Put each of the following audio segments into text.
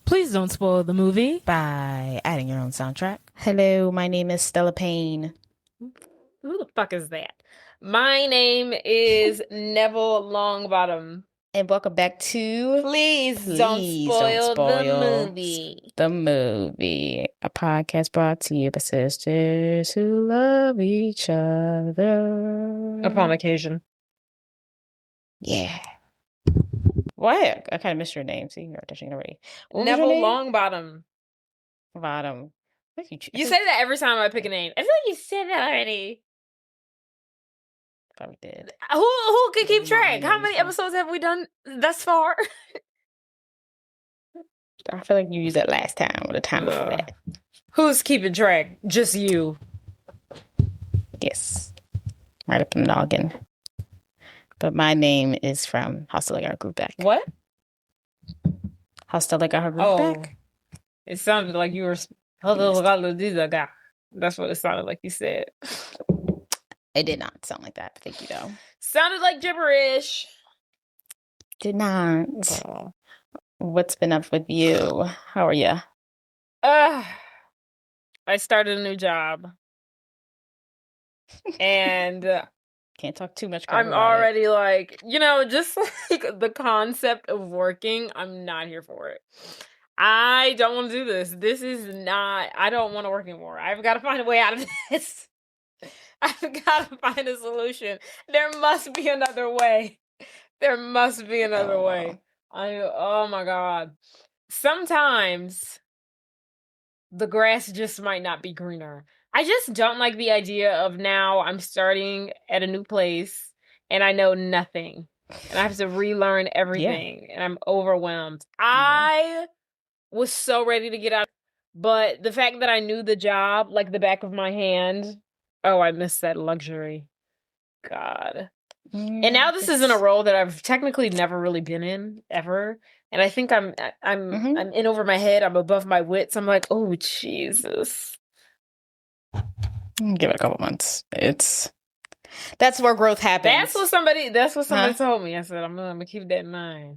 Please don't spoil the movie by adding your own soundtrack. Hello, my name is Stella Payne. Who the fuck is that? My name is Neville Longbottom. And welcome back to Please don't spoil the movie. The movie. A podcast brought to you by sisters who love each other. Upon occasion. Yeah. Why? I kind of missed your name. See, you're auditioning already. Neville Longbottom. Bottom. You say that every time I pick a name. I feel like you said that already. Probably did. Who can keep track? How many episodes have we done thus far? I feel like you used that last time or the time before that. Who's keeping track? Just you. Yes. Right up in the noggin. But my name is from Hostile Got Her Group Back. What? Hostile Got Her Group Back. It sounded like you were. That's what it sounded like you said. It did not sound like that. Thank you, though. Sounded like gibberish. Did not. Oh. What's been up with you? How are you? I started a new job. And can't talk too much. I'm already just like the concept of working, I'm not here for it. I don't want to do this. I don't want to work anymore. I've got to find a way out of this. I've got to find a solution. There must be another way. There must be another way. Oh my God. Sometimes the grass just might not be greener. I just don't like the idea of now I'm starting at a new place and I know nothing. And I have to relearn everything. And I'm overwhelmed. I was so ready to get out. But the fact that I knew the job like the back of my hand, I miss that luxury. God. And now this isn't a role that I've technically never really been in ever. And I think I'm in over my head. I'm above my wits. I'm like, oh Jesus. Give it a couple months. That's where growth happens. That's what somebody told me. I said, I'm gonna keep that in mind.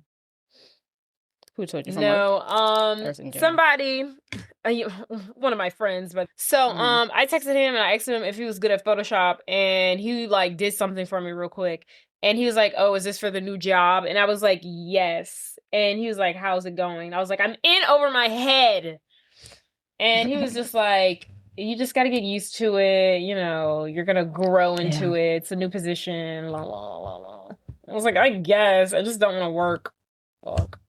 Who told you? Somebody, one of my friends. But so, I texted him and I asked him if he was good at Photoshop, and he did something for me real quick. And he was like, "Oh, is this for the new job?" And I was like, "Yes." And he was like, "How's it going?" I was like, "I'm in over my head." And he was just like, "You just got to get used to it. You're gonna grow into it. It's a new position." La la la la. I was like, "I guess I just don't want to work." Fuck.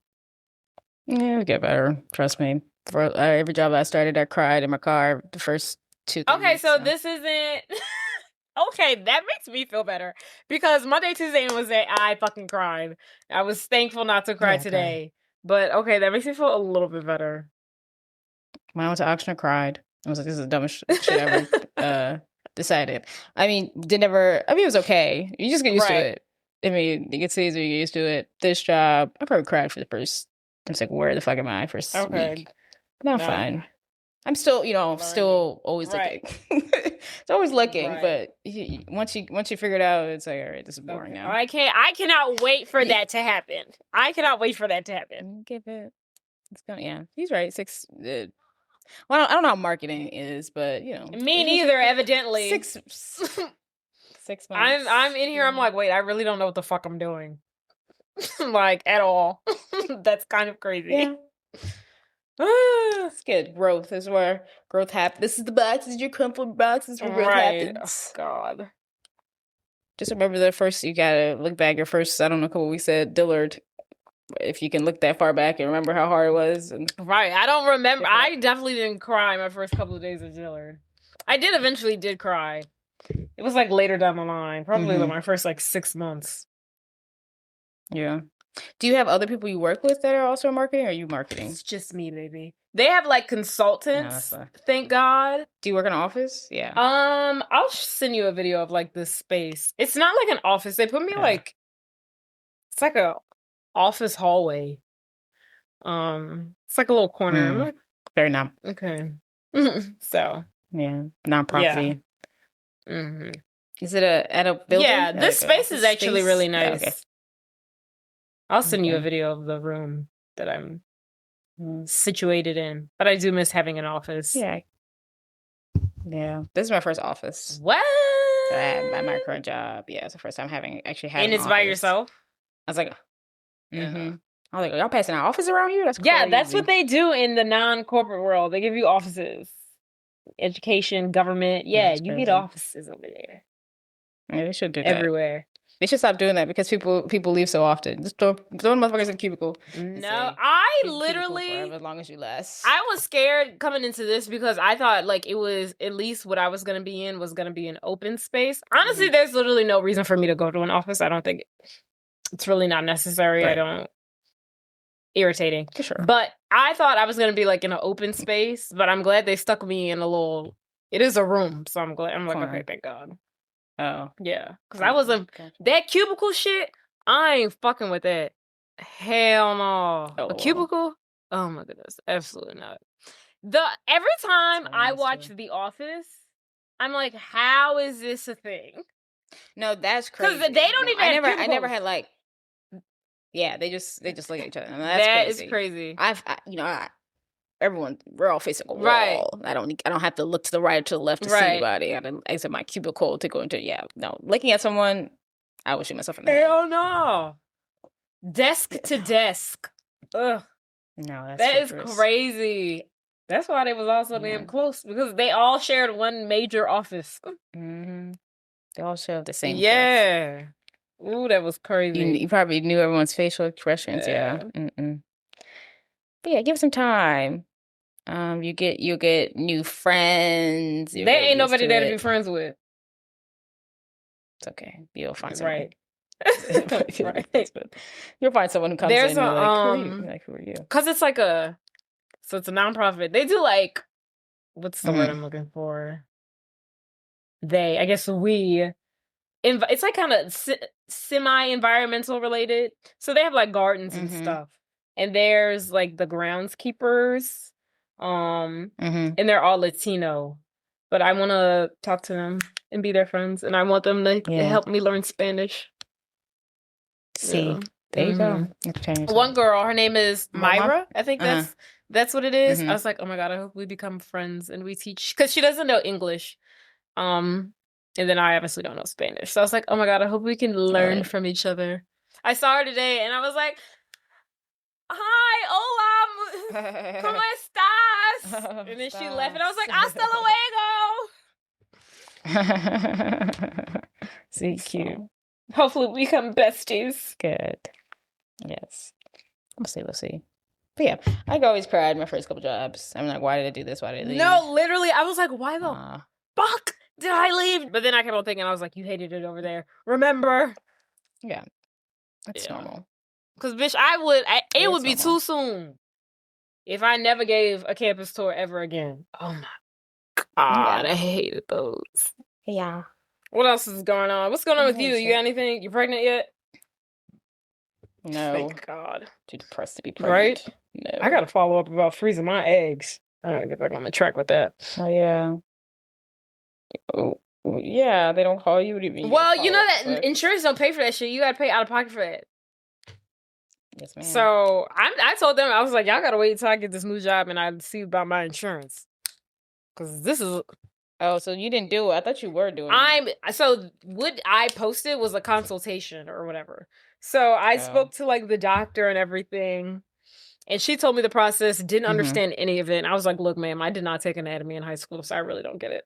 Yeah, it'll get better. Trust me. For every job I started, I cried in my car the first 2 weeks. Okay, so this isn't... Okay, that makes me feel better. Because Monday, Tuesday, and Wednesday, I fucking cried. I was thankful not to cry today. Okay. But, okay, that makes me feel a little bit better. When I went to auction, I cried. I was like, this is the dumbest shit I ever decided. It was okay. You just get used to it. I mean, you get Caesar, you get used to it. This job, I probably cried for the first... I was like, where the fuck am I first week? But I'm fine. I'm still, still always looking. It's always looking, but once you figure it out, it's like, all right, this is boring now. I cannot wait for that to happen. I cannot wait for that to happen. Give it. It's going. Yeah, he's right. 6. Well, I don't know how marketing is, but me neither. Evidently, 6 months. I'm in here. I'm like, wait, I really don't know what the fuck I'm doing. Like at all. That's kind of crazy. Yeah. It's good. Growth is where growth happens. This is the box. This is your comfort box. This is where growth happens. Oh, God. Just remember you gotta look back your first, I don't know, couple weeks at Dillard. If you can look that far back and remember how hard it was. Right. I don't remember. I definitely didn't cry my first couple of days at Dillard. I eventually did cry. It was later down the line. Probably my first 6 months. Yeah. Do you have other people you work with that are also marketing, or are you marketing? It's just me, baby. They have consultants. Thank God. Do you work in an office? Yeah. I'll send you a video of the space. It's not like an office. They put me it's like a office hallway. It's like a little corner. Very non. Okay. So. Yeah. Non-profit. Yeah. Mm-hmm. Is it at a building? Yeah, this space is actually really nice. Okay. I'll send you a video of the room that I'm situated in. But I do miss having an office. Yeah. This is my first office. What? At my current job. Yeah, it's the first time having And it's by yourself? I was like, I was like, y'all passing out office around here? That's crazy. Yeah, that's what they do in the non-corporate world. They give you offices. Education, government. Yeah, you get offices over there. Yeah, they should do that. Everywhere. They should stop doing that because people leave so often. Just throw motherfuckers in a cubicle. No, I literally forever, as long as you last. I was scared coming into this because I thought like it was at least what I was gonna be in was gonna be an open space. Honestly, there's literally no reason for me to go to an office. I don't think it's really not necessary. Right. I don't irritating. For sure. But I thought I was gonna be like in an open space, but I'm glad they stuck me in a little it is a room, so I'm glad I'm like, okay, thank God. Oh. Yeah. Because I wasn't that cubicle shit, I ain't fucking with that. Hell no. A cubicle? Oh my goodness. Absolutely not. Every time I watch The Office, I'm like, how is this a thing? No, that's crazy. Because they don't even have I never had like they just look at each other. I mean, that's that crazy. is crazy. We're all facing a wall. Right. I don't have to look to the right or to the left to see anybody. I didn't exit my cubicle to go into looking at someone, I would shoot myself in the head. Hell no. Desk to desk. Ugh. No, that is crazy. That's why they was also damn close because they all shared one major office. Mm-hmm. They all share the same. Yeah. Place. Ooh, that was crazy. You probably knew everyone's facial expressions. Yeah. But yeah, give it some time. You get new friends. There ain't nobody there to be friends with. It's okay. You'll find someone. Right. Right. You'll find someone who comes in and like, who are you? Because it's like so it's a nonprofit. They do like, what's the word I'm looking for? I guess it's like kind of semi-environmental related. So they have like gardens and stuff. And there's like the groundskeepers. And they're all Latino. But I want to talk to them and be their friends. And I want them to help me learn Spanish. See, there you go. One girl, her name is Myra. I think that's what it is. I was like, oh my God, I hope we become friends and we teach, because she doesn't know English. And then I obviously don't know Spanish. So I was like, oh my God, I hope we can learn from each other. I saw her today and I was like, hi, hola, ¿cómo estás? And then she left and I was like, hasta luego. See, cute. Hopefully we become besties. Good. Yes. Let's see. But yeah, I always cried my first couple jobs. I'm like, why did I do this? Why did I leave? No, literally, I was like, why the fuck did I leave? But then I kept on thinking, I was like, you hated it over there. Remember? Yeah. That's normal. Because, bitch, it would be too soon if I never gave a campus tour ever again. Oh my God, I hated those. Yeah. What else is going on? What's going on with you? You got anything? You pregnant yet? No. Thank God. Too depressed to be pregnant. Right? No. I got to follow up about freezing my eggs. I gotta get back on the track with that. Oh, yeah. Oh, yeah, they don't call you. What do you mean? Well, you know that insurance don't pay for that shit. You got to pay out of pocket for that. Yes, ma'am. So I told them, I was like, y'all got to wait until I get this new job and I see about my insurance. Because this is... Oh, so you didn't do it. I thought you were doing it. So what I posted was a consultation or whatever. So I spoke to like the doctor and everything. And she told me the process, didn't understand any of it. And I was like, look, ma'am, I did not take anatomy in high school, so I really don't get it.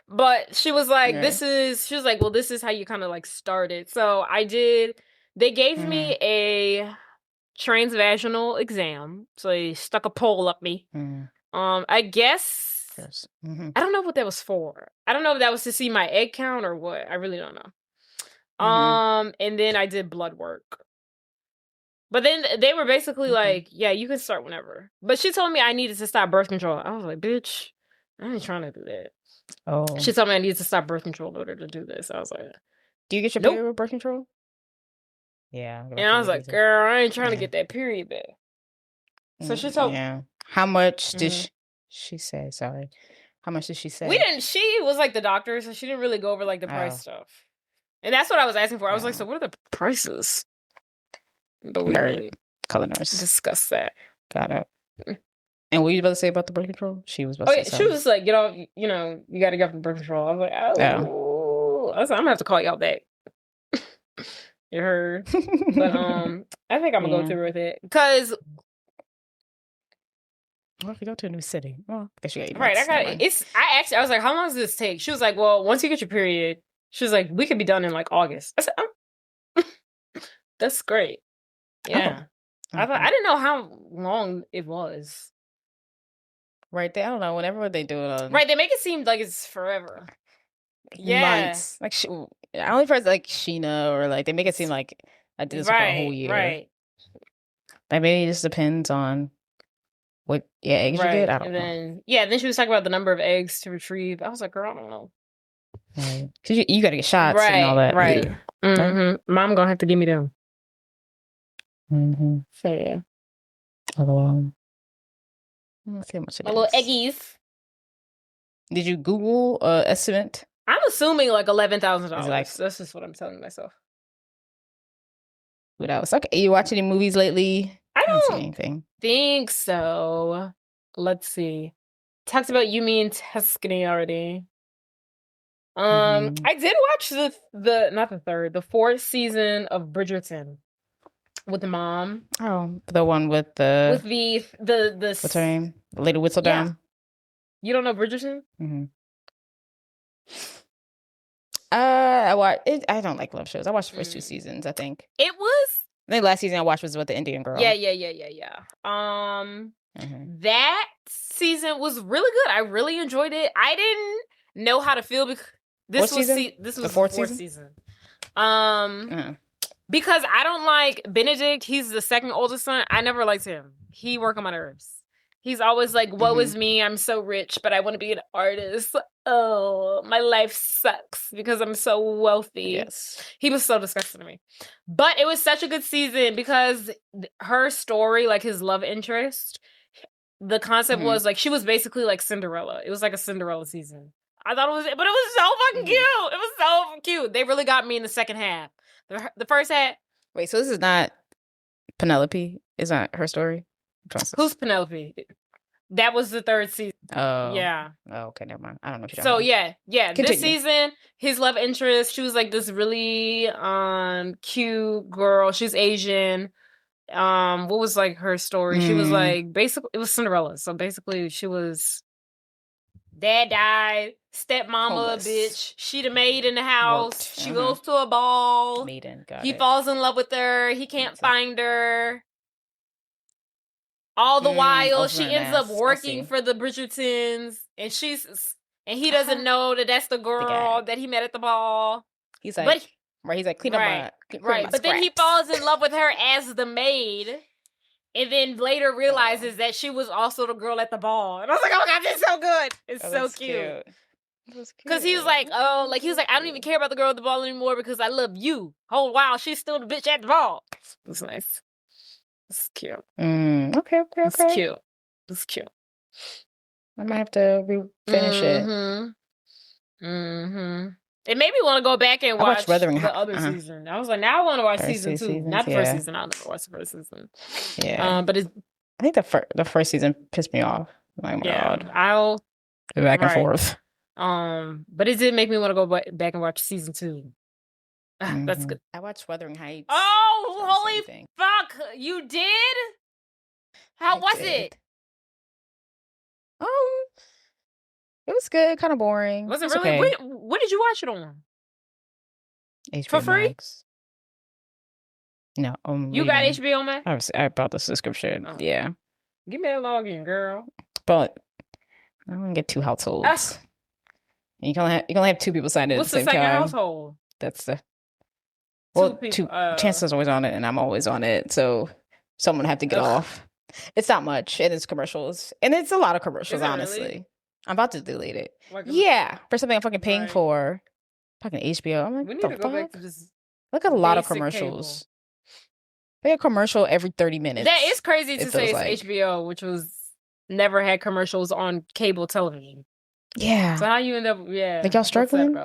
But she was like, she was like, well, this is how you kind of like started. So they gave me a transvaginal exam. So they stuck a pole up me. I guess... Yes. I don't know what that was for. I don't know if that was to see my egg count or what. I really don't know. And then I did blood work. But then they were basically like, yeah, you can start whenever. But she told me I needed to stop birth control. I was like, bitch, I ain't trying to do that. Oh. She told me I needed to stop birth control in order to do this. I was like, do you get your period with birth control? Yeah. And I was like, girl, I ain't trying to get that period back. So she told me. How much did she say? Sorry. How much did she say? She was like the doctor, so she didn't really go over like the price stuff. And that's what I was asking for. I was like, so what are the prices? But we didn't color nurse discuss that. Got it. And what were you about to say about the birth control? She was about Oh to yeah, say she something. was like, you got to get off the birth control. I was like, oh, I was like, I'm gonna have to call y'all back. You heard, but I think I'm gonna go through with it because. Well, if you go to a new city, well, I guess you got 8 Right, months. I was like, how long does this take? She was like, well, once you get your period, she was like, we could be done in like August. I said, that's great. Yeah. Oh, I thought I didn't know how long it was. Right there, I don't know. Whenever they do it on Right, they make it seem like it's forever. Yeah. months, like I only for like Sheena or like they make it seem like I did this for a whole year. Right. Like maybe it just depends on what eggs you get. I don't know. Then she was talking about the number of eggs to retrieve. I was like, girl, I don't know. Because you got to get shots and all that. Right. Mm-hmm. Mom gonna have to give me them. Mm-hmm. So yeah. Let's see how much it My is. little eggies. Did you Google estimate? I'm assuming like $11,000. Like, that's just what I'm telling myself. What else? Okay, you watch any movies lately? I don't see don't anything. think so. Let's see. Talked about Yumi and Tuscany already. I did watch the fourth season of Bridgerton with the mom. Oh, the one with the what's her name? Lady Whistledown. Yeah. You don't know Bridgerton? Mm-hmm. I watched it. I don't like love shows. I watched the first 2 seasons. I think it was. I think last season I watched was with the Indian girl. Yeah. That season was really good. I really enjoyed it. I didn't know how to feel because this was the fourth season. Because I don't like Benedict. He's the second oldest son. I never liked him. He worked on my nerves. He's always like, woe is me. I'm so rich, but I want to be an artist. Oh, my life sucks because I'm so wealthy. Yes. He was so disgusting to me. But it was such a good season because her story, like his love interest, the concept was like, she was basically like Cinderella. It was like a Cinderella season. I thought it was, but it was so fucking cute. It was so cute. They really got me in the second half. The first half. Wait, so this is not Penelope? Is not her story? Who's Penelope? That was the third season. Oh. Yeah. Oh, okay, never mind. I don't know what you're talking about. Yeah. Continue. This season, his love interest, she was like this really cute girl. She's Asian. What was like her story? She was like basically it was Cinderella. So basically she was dad died, stepmama a bitch. She the maid in the house. She goes to a ball. Maiden, he falls in love with her. He can't find her. All the while, she ends up working for the Bridgertons, and he doesn't know that that's the girl that he met at the ball. He's like, he's like, clean up my But then he falls in love with her as the maid, and then later realizes that she was also the girl at the ball. And I was like, oh my god, this is so good. It's so cute. Because he was like, I don't even care about the girl at the ball anymore because I love you. Oh wow, she's still the bitch at the ball. It's nice. It's cute. Okay. It's cute. It's cute. I might have to finish it. It made me want to go back and watch Wuthering the other season. I was like, now I want to watch season 2. Not the first season. I'll never watch the first season. Yeah. But I think the first season pissed me off. Oh my god. I'll go back and forth. But it did make me want to go back and watch season 2. That's good. I watched Wuthering Heights. Oh, holy fuck! You did? How was it? It was good. Kind of boring. Was it really? Okay. What did you watch it on? HBO for free? Max. No, you got HBO Max? I bought the subscription. Oh. Yeah. Give me a login, girl. But I don't want to get 2 households. You can only have 2 people signed in. What's at the same second time. household? That's the. Well, Chance's always on it, and I'm always on it, so someone have to get off. It's not much, and it's commercials, and it's a lot of commercials. Honestly, really? I'm about to delete it. For something I'm fucking paying for, fucking HBO. I'm like, we need to go back to this. Look at a lot of commercials. Cable. They have a commercial every 30 minutes. That is crazy to say it's HBO, which was never had commercials on cable television. Yeah. So how you end up? Yeah. Like y'all struggling?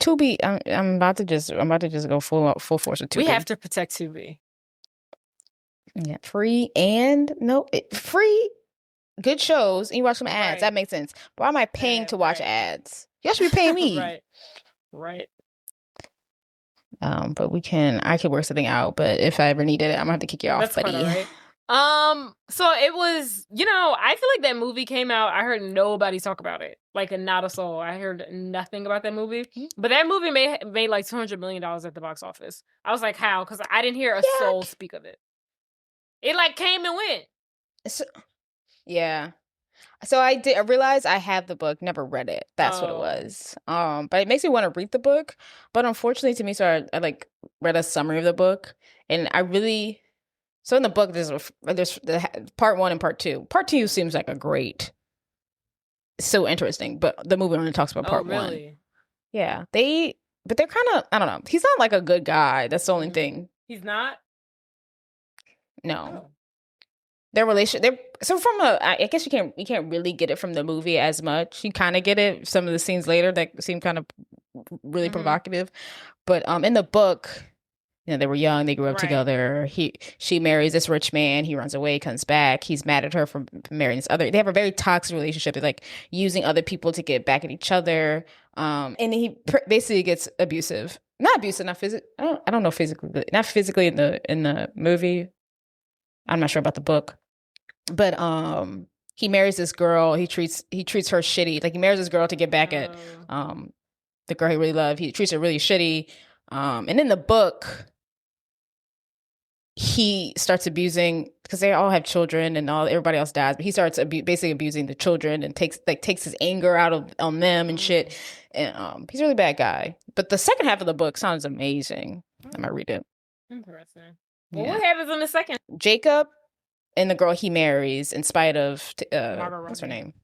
Tubi, I'm about to just go full force with Tubi. We have to protect Tubi. Yeah, free and no, free. Good shows, and you watch some ads. Right. That makes sense. Why am I paying to watch right. ads? Y'all should be paying me. Right. But I could work something out. But if I ever needed it, I'm gonna have to kick you off, That's buddy. quite all right. So it was, I feel like that movie came out. I heard nobody talk about it, like not a soul. I heard nothing about that movie. But that movie made like $200 million at the box office. I was like, how? Because I didn't hear a soul speak of it. It like came and went. So, yeah. So I realized I have the book, never read it. That's what it was. But it makes me want to read the book. But unfortunately to me, so I like read a summary of the book, and I really. So in the book, there's the part 1 and part 2. Part 2 seems like so interesting, but the movie only talks about part 1. Yeah, but they're kind of, I don't know. He's not like a good guy. That's the only thing. He's not? No. Oh. Their relationship, so I guess you can't really get it from the movie as much. You kind of get it some of the scenes later that seem kind of really provocative, but in the book, they were young, they grew up together. She marries this rich man, he runs away, comes back, he's mad at her for marrying this other. They have a very toxic relationship. They're like using other people to get back at each other, and he basically gets abusive. Not abusive, not physically. I don't know physically, not physically in the movie. I'm not sure about the book. But he marries this girl. He treats her shitty. Like he marries this girl to get back at the girl he really loved. He treats her really shitty. And in the book, he starts abusing, because they all have children and everybody else dies. But he starts basically abusing the children and takes his anger out on them and shit. And he's a really bad guy. But the second half of the book sounds amazing. I might read it. Interesting. Well, what happens in the second? Jacob and the girl he marries, in spite of what's her name?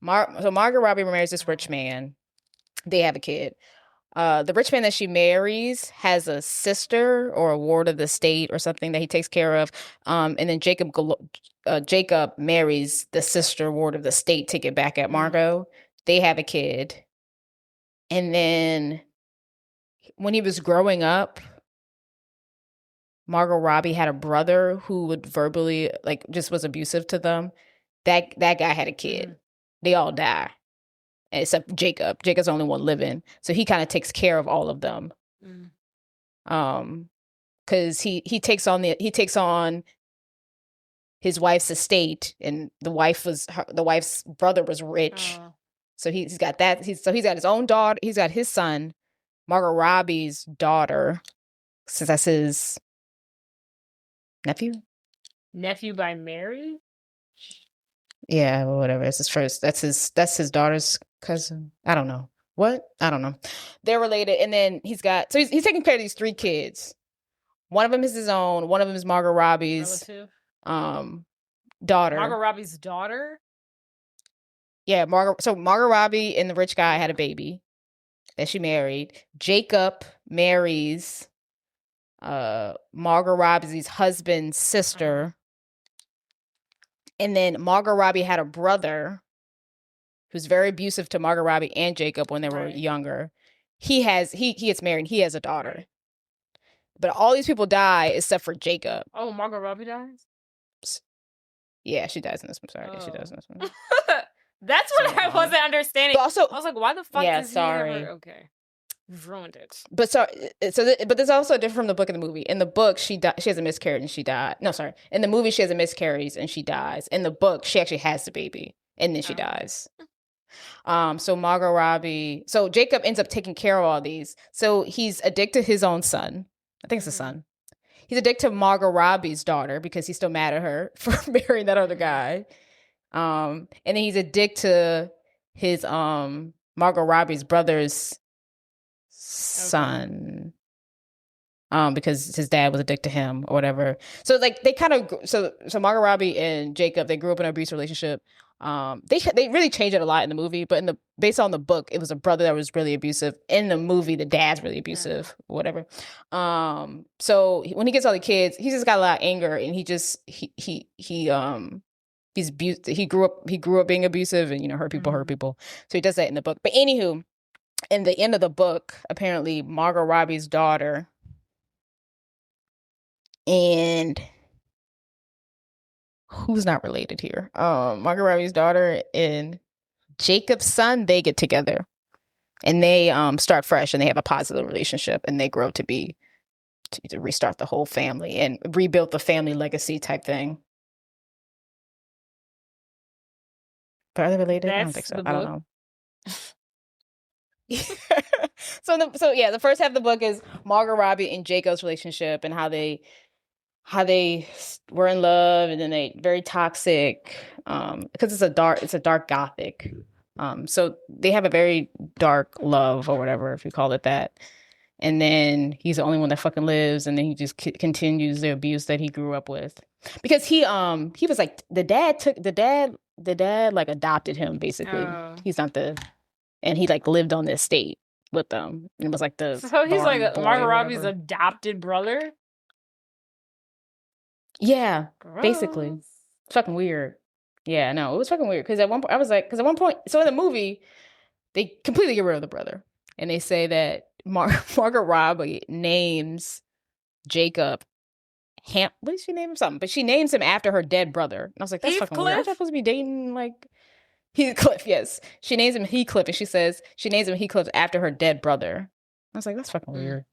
So Margot Robbie marries this rich man. They have a kid. The rich man that she marries has a sister or a ward of the state or something that he takes care of. And then Jacob marries the sister ward of the state to get back at Margot. They have a kid. And then when he was growing up, Margot Robbie had a brother who would verbally, like, just was abusive to them. That guy had a kid. They all die, except Jacob. Jacob's the only one living, so he kind of takes care of all of them. Because he takes on his wife's estate, and the wife's brother was rich, so he's got that. He's got his own daughter. He's got his son, Margot Robbie's daughter, since that's his nephew by marriage. Yeah, well, whatever. It's his first. That's his daughter's cousin. I don't know what. I don't know. They're related, and then he's taking care of these 3 kids. One of them is his own. One of them is Margot Robbie's daughter. Margot Robbie's daughter. Yeah, So Margot Robbie and the rich guy had a baby that she married. Jacob marries Margot Robbie's husband's sister. And then Margot Robbie had a brother who's very abusive to Margot Robbie and Jacob when they were younger. He gets married and he has a daughter. But all these people die except for Jacob. Oh, Margot Robbie dies? Yeah, she dies in this one. Sorry, she does in this one. That's what I wasn't understanding. But also, I was like, why the fuck is he ever... Okay. You've ruined it. But but there's also different from the book and the movie. In the book, she has a miscarriage and she died. No, sorry. In the movie, she has a miscarriage and she dies. In the book, she actually has the baby and then she dies. So Margot Robbie. So Jacob ends up taking care of all these. So he's addicted to his own son. I think it's a son. He's addicted to Margot Robbie's daughter because he's still mad at her for marrying that other guy. And then he's addicted to his Margot Robbie's brother's son, because his dad was addicted to him or whatever. So like they kind of so Margot Robbie and Jacob, they grew up in an abusive relationship. They really changed it a lot in the movie, but based on the book, it was a brother that was really abusive. In the movie, the dad's really abusive, whatever. So when he gets all the kids, he's just got a lot of anger, and he grew up being abusive, and hurt people. So he does that in the book. But anywho, in the end of the book, apparently Margot Robbie's daughter and who's not related here? Margot Robbie's daughter and Jacob's son, they get together. And they start fresh and they have a positive relationship and they grow to restart the whole family and rebuild the family legacy type thing. But are they related? I don't think so. I don't know. The first half of the book is Margot Robbie and Jacob's relationship and how they were in love and then they very toxic because it's a dark gothic. So they have a very dark love or whatever, if you call it that. And then he's the only one that fucking lives, and then he just continues the abuse that he grew up with. Because he was like the dad like adopted him basically. Oh. He's not and he like lived on the estate with them. It was like so he's like Margot Robbie's adopted brother. Yeah, Gross. basically. It's fucking weird. Yeah, no, it was fucking weird. Because at one point, so in the movie, they completely get rid of the brother. And they say that Margot Robbie names Jacob what did she name him? Something. But she names him after her dead brother. And I was like, that's fucking weird. Aren't you supposed to be dating like Heathcliff? Yes. She names him Heathcliff, and she says she names him Heathcliff after her dead brother. I was like, that's fucking weird.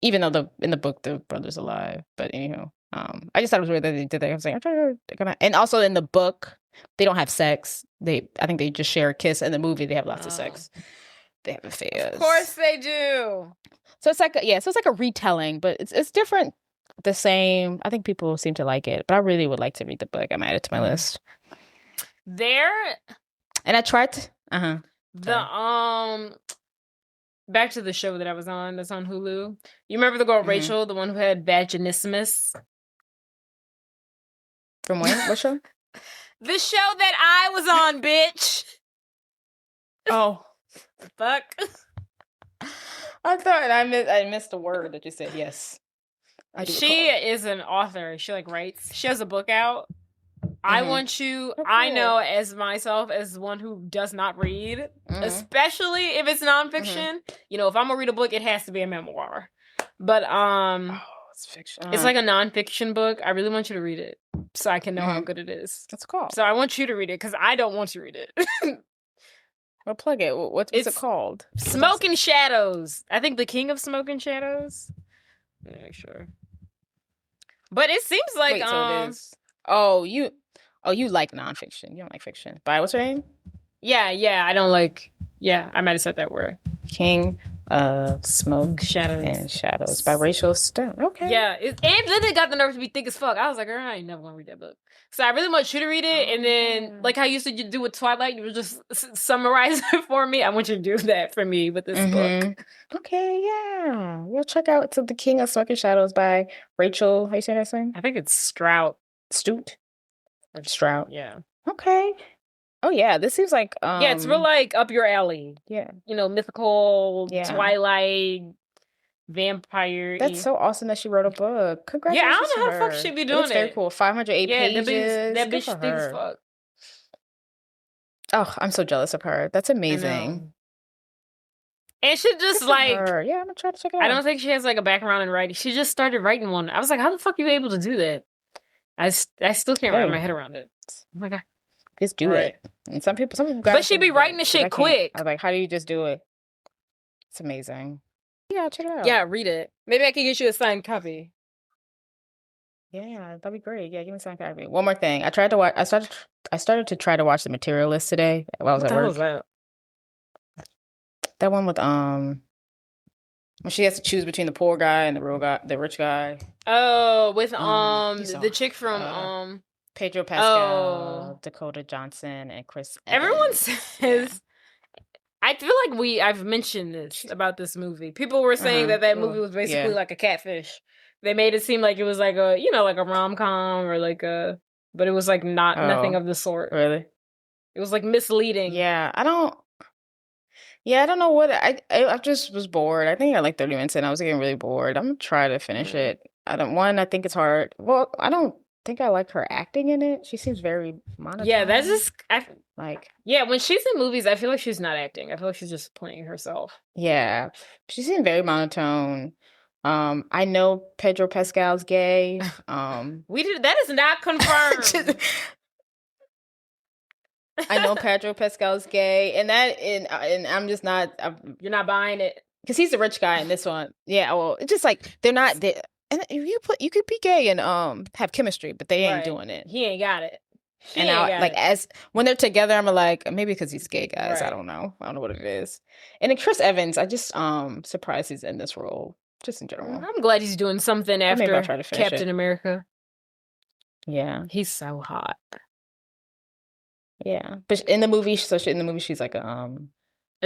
Even though in the book the brother's alive. But anyhow. I just thought it was weird that they did that. I was like, and also in the book, they don't have sex. I think they just share a kiss. In the movie, they have lots of sex. They have affairs. Of course they do. So it's like a retelling, but it's different, the same. I think people seem to like it, but I really would like to read the book. I'm add it to my list. And I tried to back to the show that I was on that's on Hulu. You remember the girl Rachel, the one who had vaginismus? From when? What show? The show that I was on, bitch. Oh. Fuck. I thought I missed a word that you said. Yes. She is an author. She like writes. She has a book out. I want you, cool. I know as myself, as one who does not read, especially if it's nonfiction, you know, if I'm gonna read a book, it has to be a memoir. But it's fiction. It's like a nonfiction book. I really want you to read it so I can know how good it is. That's cool. So I want you to read it because I don't want to read it. Well, plug it. What's it called? Smoke and Shadows. I think the King of Smoke and Shadows. Let me make sure. But it seems like Wait, so it is. You like nonfiction. You don't like fiction. By what's her name? Yeah. I don't like. Yeah, I might have said that word. King of Smoke and Shadows by Rachel Stone. Okay. Yeah, and then they got the nerve to be thick as fuck. I was like, I ain't never gonna read that book. So I really want you to read it, and then like how you used to do with Twilight, you would just summarize it for me. I want you to do that for me with this book. Okay, yeah. We'll check out The King of Smoke and Shadows by Rachel. How you say that name? I think it's Strout. Stute? Or Strout. Yeah. Okay. Oh yeah, this seems like yeah, it's real like up your alley. Yeah. You know, mythical, Twilight, vampire. That's so awesome that she wrote a book. Congratulations. Yeah, I don't know how the fuck she be doing it. It's very cool. 508 pages. That bitch thick as fuck. Oh, I'm so jealous of her. That's amazing. And she just like yeah, I'm gonna try to check it out. I don't think she has like a background in writing. She just started writing one. I was like, how the fuck are you able to do that? I still can't wrap my head around it. Oh my god. Just do it. And some people but she be writing the shit quick. I was like, how do you just do it? It's amazing. Yeah, check it out. Yeah, read it. Maybe I can get you a signed copy. Yeah, that'd be great. Yeah, give me a signed copy. One more thing. I started to try to watch The Materialist today while I was at work. What was that? That one with when she has to choose between the poor guy and the rich guy. Oh, with the chick from Pedro Pascal, Dakota Johnson, and Chris Evans. Everyone says I feel like I've mentioned this about this movie. People were saying that movie was basically like a catfish. They made it seem like it was like a like a rom-com or like but it was like nothing of the sort. Really? It was like misleading. Yeah, I don't know what I just was bored. I think I like 30 minutes and I was getting really bored. I'm gonna try to finish it. I think it's hard. Well, I don't think I like her acting in it. She seems very monotone. Yeah, that's just when she's in movies, I feel like she's not acting. I feel like she's just playing herself. Yeah, she seemed very monotone. I know Pedro Pascal's gay. That is not confirmed. I know Pedro Pascal's gay, and I'm just not. You're not buying it because he's the rich guy in this one. Yeah, well, it's just like they're not. And you could be gay and have chemistry, but they ain't doing it. He ain't got it. And I like as when they're together, I'm like maybe because he's gay, guys. Right. I don't know what it is. And then Chris Evans, I just surprised he's in this role, just in general. I'm glad he's doing something after Captain America. Yeah, he's so hot. Yeah, but in the movie, she's like a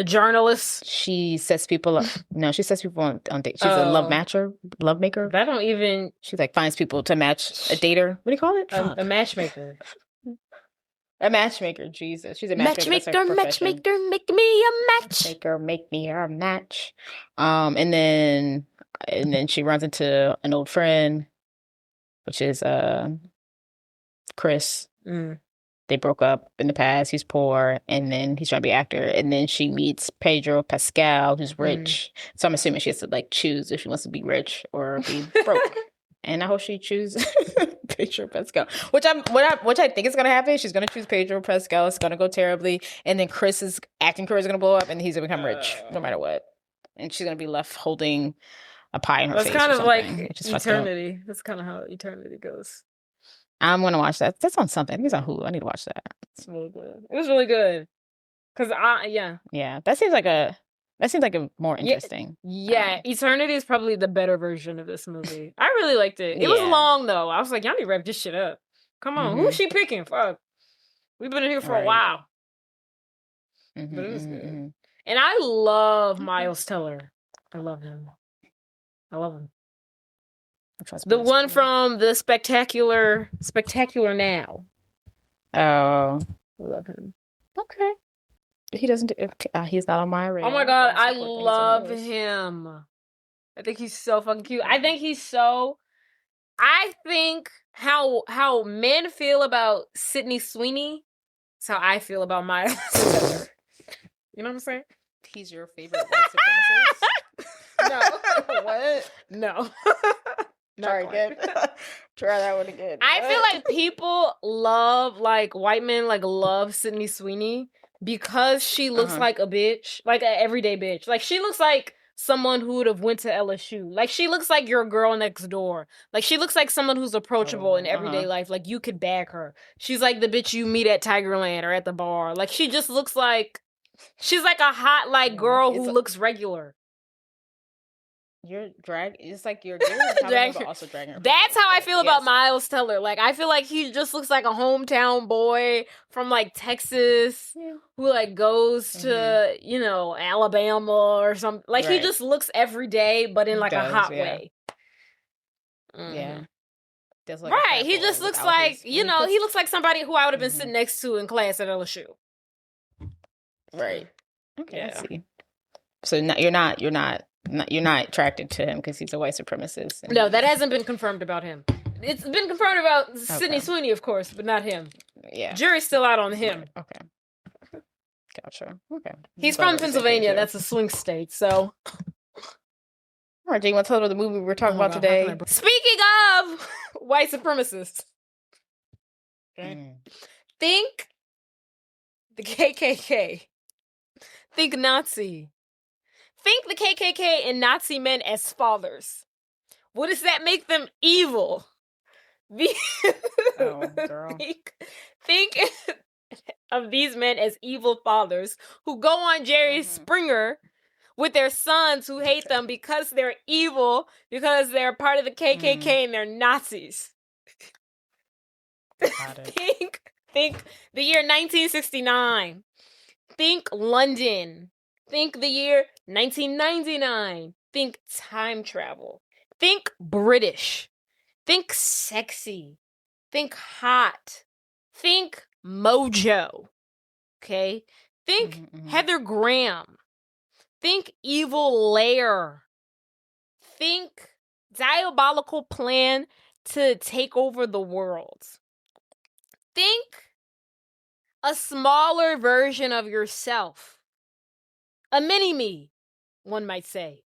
journalist. She sets people up. No, she sets people on dates. She's a love maker. I don't even. She like finds people to match a dater. What do you call it? A matchmaker. A matchmaker. Jesus, she's a matchmaker. Matchmaker, make me a match. Make me a match. And then she runs into an old friend, which is Chris. They broke up in the past. He's poor, and then he's trying to be an actor. And then she meets Pedro Pascal, who's rich. So I'm assuming she has to like choose if she wants to be rich or be broke. And I hope she chooses Pedro Pascal, which I think is gonna happen. She's gonna choose Pedro Pascal. It's gonna go terribly, and then Chris's acting career is gonna blow up, and he's gonna become rich no matter what. And she's gonna be left holding a pie in her face. That's kind of like Eternity. That's kind of how Eternity goes. I'm gonna watch that. That's on something. I think it's on Hulu. I need to watch that. It's really good. It was really good. Yeah. That seems like a more interesting. Yeah. Eternity is probably the better version of this movie. I really liked it. It was long though. I was like, y'all need to wrap this shit up. Come on, who's she picking? Fuck. We've been in here for a while. But it was good. And I love Miles Teller. I love him. The one from the Spectacular Now. Oh, I love him. Okay. He doesn't do. He's not on my radar. Oh my god, I love him. I think he's so fucking cute. I think how men feel about Sydney Sweeney is how I feel about Miles Teller. You know what I'm saying? He's your favorite white supremacist? No. What? No. Try again. Try that one again. I feel like people love, like, white men, like, love Sydney Sweeney because she looks like a bitch, like an everyday bitch. Like, she looks like someone who would have went to LSU. Like, she looks like your girl next door. Like, she looks like someone who's approachable in everyday life. Like, you could bag her. She's like the bitch you meet at Tigerland or at the bar. Like, she just looks like, she's like a hot, like, girl who looks regular. It's like you're dragging but also dragging her. That's how I feel about Miles Teller. Like, I feel like he just looks like a hometown boy from, like, Texas who, like, goes to, you know, Alabama or something. Like, he just looks every day, but in, like, a hot way. Yeah. Like he just looks like, you know, he looks like somebody who I would have been sitting next to in class at LSU. Right. Okay, I see. So you're not attracted to him because he's a white supremacist. No, that hasn't been confirmed about him. It's been confirmed about Sydney Sweeney, of course, but not him. Yeah. Jury's still out on him. Okay. Gotcha. Okay. He's from Pennsylvania. That's a swing state, so. All right, Jane, want to tell us about the movie we're talking about today? Speaking of white supremacists. Okay. Think the KKK. Think Nazi. Think the KKK and Nazi men as fathers. What does that make them evil? Girl. Think of these men as evil fathers who go on Jerry Springer with their sons who hate them because they're evil, because they're part of the KKK and they're Nazis. Think the year 1969. Think London. Think the year 1999. Think time travel. Think British. Think sexy. Think hot. Think mojo. Okay? Think Heather Graham. Think evil lair. Think diabolical plan to take over the world. Think a smaller version of yourself. A mini-me, one might say.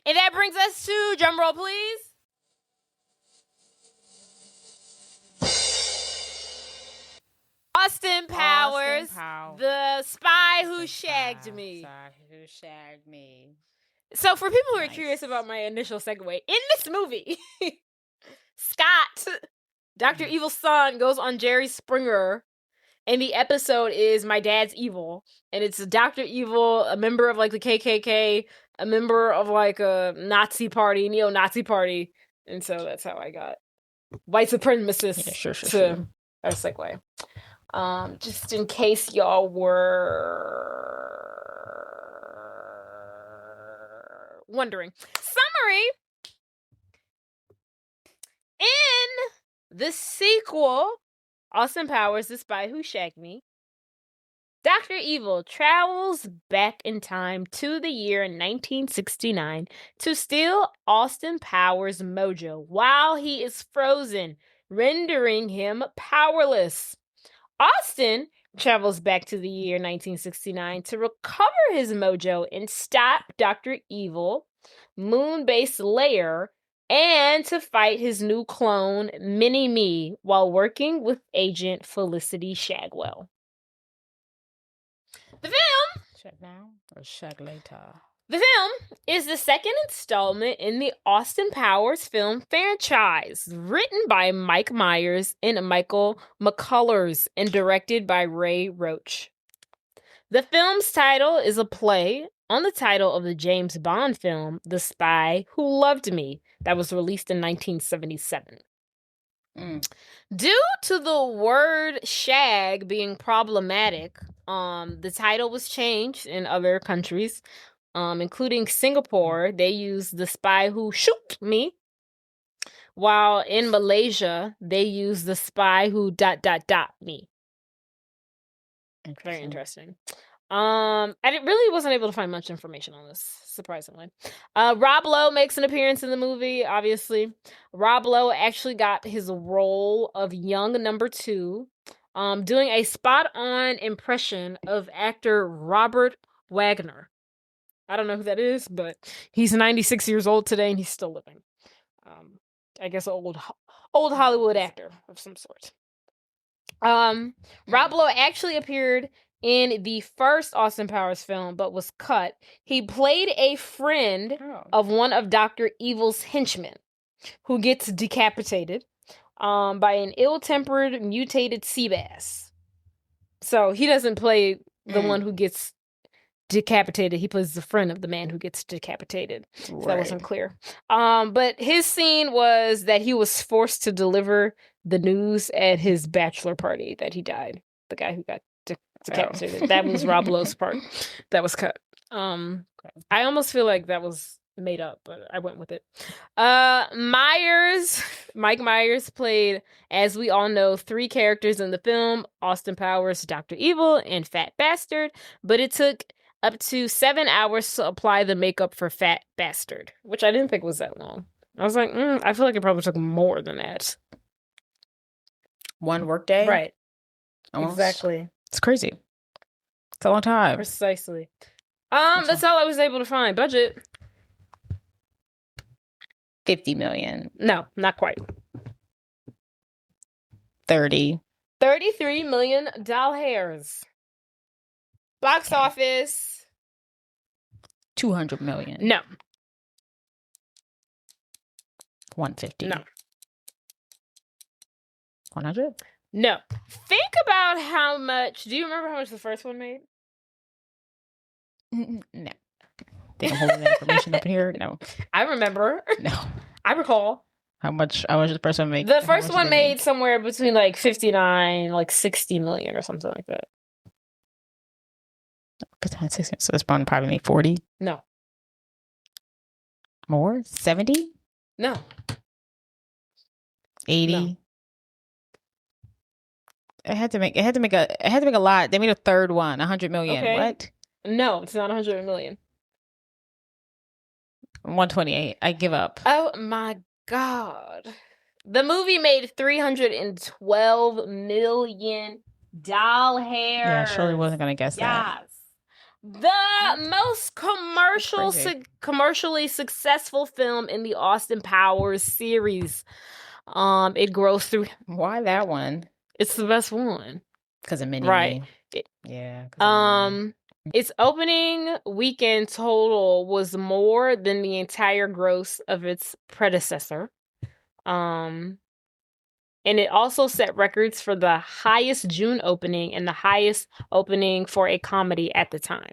And that brings us to, drumroll please, Austin Powers, the Spy Who Shagged Me. Who Shagged Me. So for people who are curious about my initial segue, in this movie, Scott, Dr. Evil's son, goes on Jerry Springer, and the episode is My Dad's Evil. And it's Dr. Evil, a member of like the KKK, a member of like a Nazi party, neo-Nazi party. And so that's how I got white supremacist to our segue. Just in case y'all were wondering. Summary. In the sequel, Austin Powers, The Spy Who Shagged Me, Dr. Evil travels back in time to the year 1969 to steal Austin Powers' mojo while he is frozen, rendering him powerless. Austin travels back to the year 1969 to recover his mojo and stop Dr. Evil, Moon-based lair, and to fight his new clone, Mini-Me, while working with Agent Felicity Shagwell. The film... Shag now or shag later? The film is the second installment in the Austin Powers film franchise, written by Mike Myers and Michael McCullers and directed by Ray Roach. The film's title is a play on the title of the James Bond film, The Spy Who Loved Me, that was released in 1977. Due to the word shag being problematic, the title was changed in other countries, including Singapore. They used The Spy Who Shoot Me, while in Malaysia, they used The Spy Who ... me. Very interesting. I really wasn't able to find much information on this, surprisingly. Rob Lowe makes an appearance in the movie, obviously. Rob Lowe actually got his role of young number 2, doing a spot-on impression of actor Robert Wagner. I don't know who that is, but he's 96 years old today and he's still living. I guess an old Hollywood actor of some sort. Rob Lowe actually appeared in the first Austin Powers film, but was cut. He played a friend of one of Dr. Evil's henchmen, who gets decapitated by an ill-tempered, mutated sea bass. So he doesn't play the one who gets decapitated. He plays the friend of the man who gets decapitated. So that wasn't clear. But his scene was that he was forced to deliver the news at his bachelor party that he died. The guy who got decapitated. That was Rob Lowe's part. That was cut. I almost feel like that was made up, but I went with it. Mike Myers played, as we all know, 3 characters in the film: Austin Powers, Dr. Evil, and Fat Bastard. But it took up to 7 hours to apply the makeup for Fat Bastard, which I didn't think was that long. I was like, I feel like it probably took more than that. One workday? Right. Almost. Exactly. It's crazy. It's a long time. Precisely. That's all I was able to find. Budget. 50 million. No, not quite. 30. $33 million. Box office. 200 million. No. 150. No. 100? No. Think about how much. Do you remember how much the first one made? No. Think I'm holding that information up in here? No. I remember. No. I recall. How much did the first one make? The first one made somewhere between like 59, like 60 million or something like that. So this one probably made 40? No. More? 70? No. 80? No. It had to make a lot. They made a third one, 100 million. Okay. What? No, it's not 100 million. 128. I give up. Oh my God. The movie made $312 million. Yeah, I surely wasn't gonna guess that. Yes. The most commercially successful film in the Austin Powers series. It grows through. Why that one? It's the best one. Because of Mini Right. Me. Yeah. Its opening weekend total was more than the entire gross of its predecessor. And it also set records for the highest June opening and the highest opening for a comedy at the time.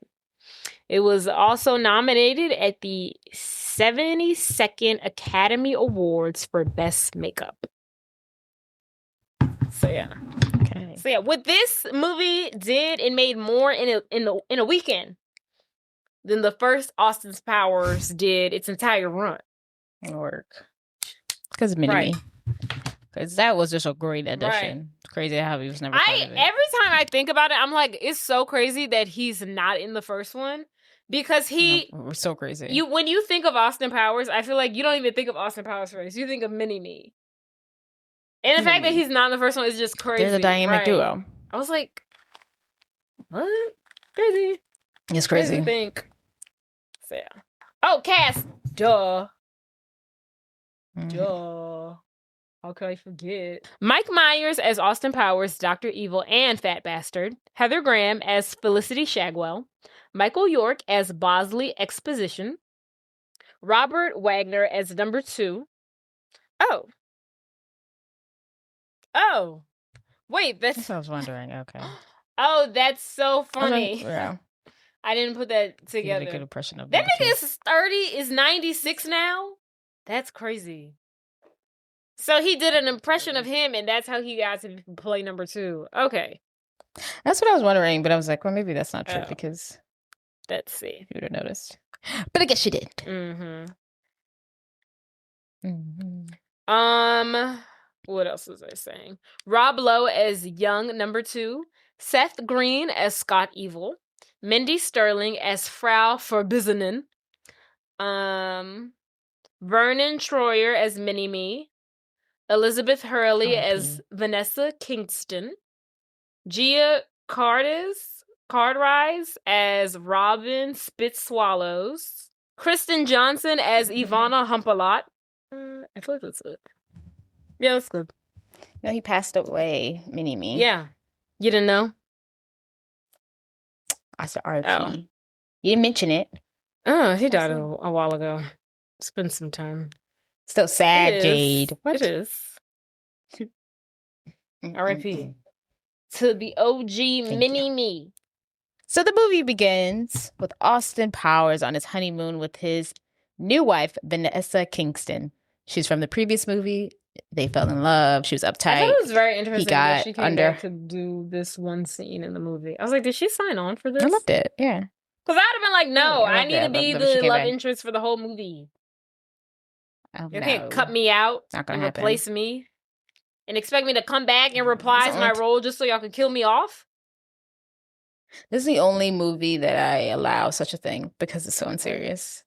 It was also nominated at the 72nd Academy Awards for Best Makeup. So yeah. Okay. So yeah, what this movie did, it made more in a weekend than the first Austin Powers did its entire run. Work. Because of Mini Me. Because that was just a great addition. Right. It's crazy how he was never part of it. Every time I think about it, I'm like, it's so crazy that he's not in the first one. Because it's so crazy. When you think of Austin Powers, I feel like you don't even think of Austin Powers first. You think of Mini Me. And the fact that he's not in the first one is just crazy. There's a dynamic duo. I was like, what? Crazy. It's crazy. Think. So yeah. Oh, cast. Duh. Duh. How could I forget? Mike Myers as Austin Powers, Dr. Evil and Fat Bastard. Heather Graham as Felicity Shagwell. Michael York as Bosley Exposition. Robert Wagner as number 2. Oh. Wait, that's what I was wondering. Okay. Oh, that's so funny. Yeah. I didn't put that together. Get a good impression of that nigga is 30, is 96 now? That's crazy. So he did an impression of him, and that's how he got to play number 2. Okay. That's what I was wondering, but I was like, well, maybe that's not true because... Let's see. You would have noticed. But I guess you did. What else was I saying? Rob Lowe as young number 2. Seth Green as Scott Evil. Mindy Sterling as Frau Verbissenen. Vernon Troyer as Mini Me. Elizabeth Hurley as Vanessa Kingston. Gia Cardrise as Robin Spitswallows. Kristen Johnson as Ivana Humpalot. I feel like that's it. Yeah, that's good. No, he passed away, Mini Me. Yeah. You didn't know? I said RIP. Oh. You didn't mention it. Oh, he died a while ago. It's been some time. Still sad, Jade. What? It is. RIP. To the OG Mini Me. So the movie begins with Austin Powers on his honeymoon with his new wife, Vanessa Kingston. She's from the previous movie. They fell in love. She was uptight. I thought it was very interesting that she came back to do this one scene in the movie. I was like, did she sign on for this? I loved it, yeah. Because I'd have been like, no, I need to be the love interest for the whole movie. You can't cut me out and replace me and expect me to come back and reprise my role just so y'all can kill me off. This is the only movie that I allow such a thing because it's so unserious.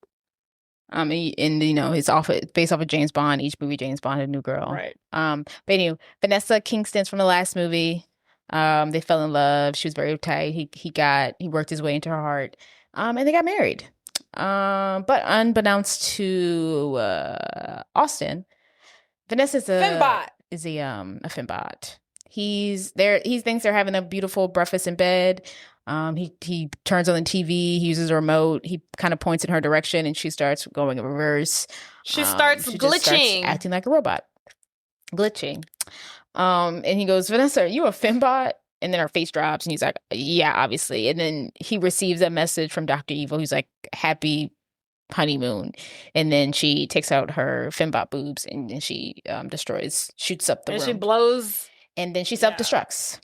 And it's based off of James Bond. Each movie, James Bond had a new girl. Right. But anyway, Vanessa Kingston's from the last movie. They fell in love. She was very tight. He worked his way into her heart. And they got married. But unbeknownst to Austin, Vanessa's a fembot. He thinks they're having a beautiful breakfast in bed. He turns on the TV. He uses a remote. He kind of points in her direction, and she starts going in reverse. She starts glitching, acting like a robot, glitching. And he goes, "Vanessa, are you a fembot?" And then her face drops, and he's like, "Yeah, obviously." And then he receives a message from Dr. Evil, who's like, "Happy honeymoon." And then she takes out her fembot boobs, and then she shoots up the room. And she blows. And then she self-destructs.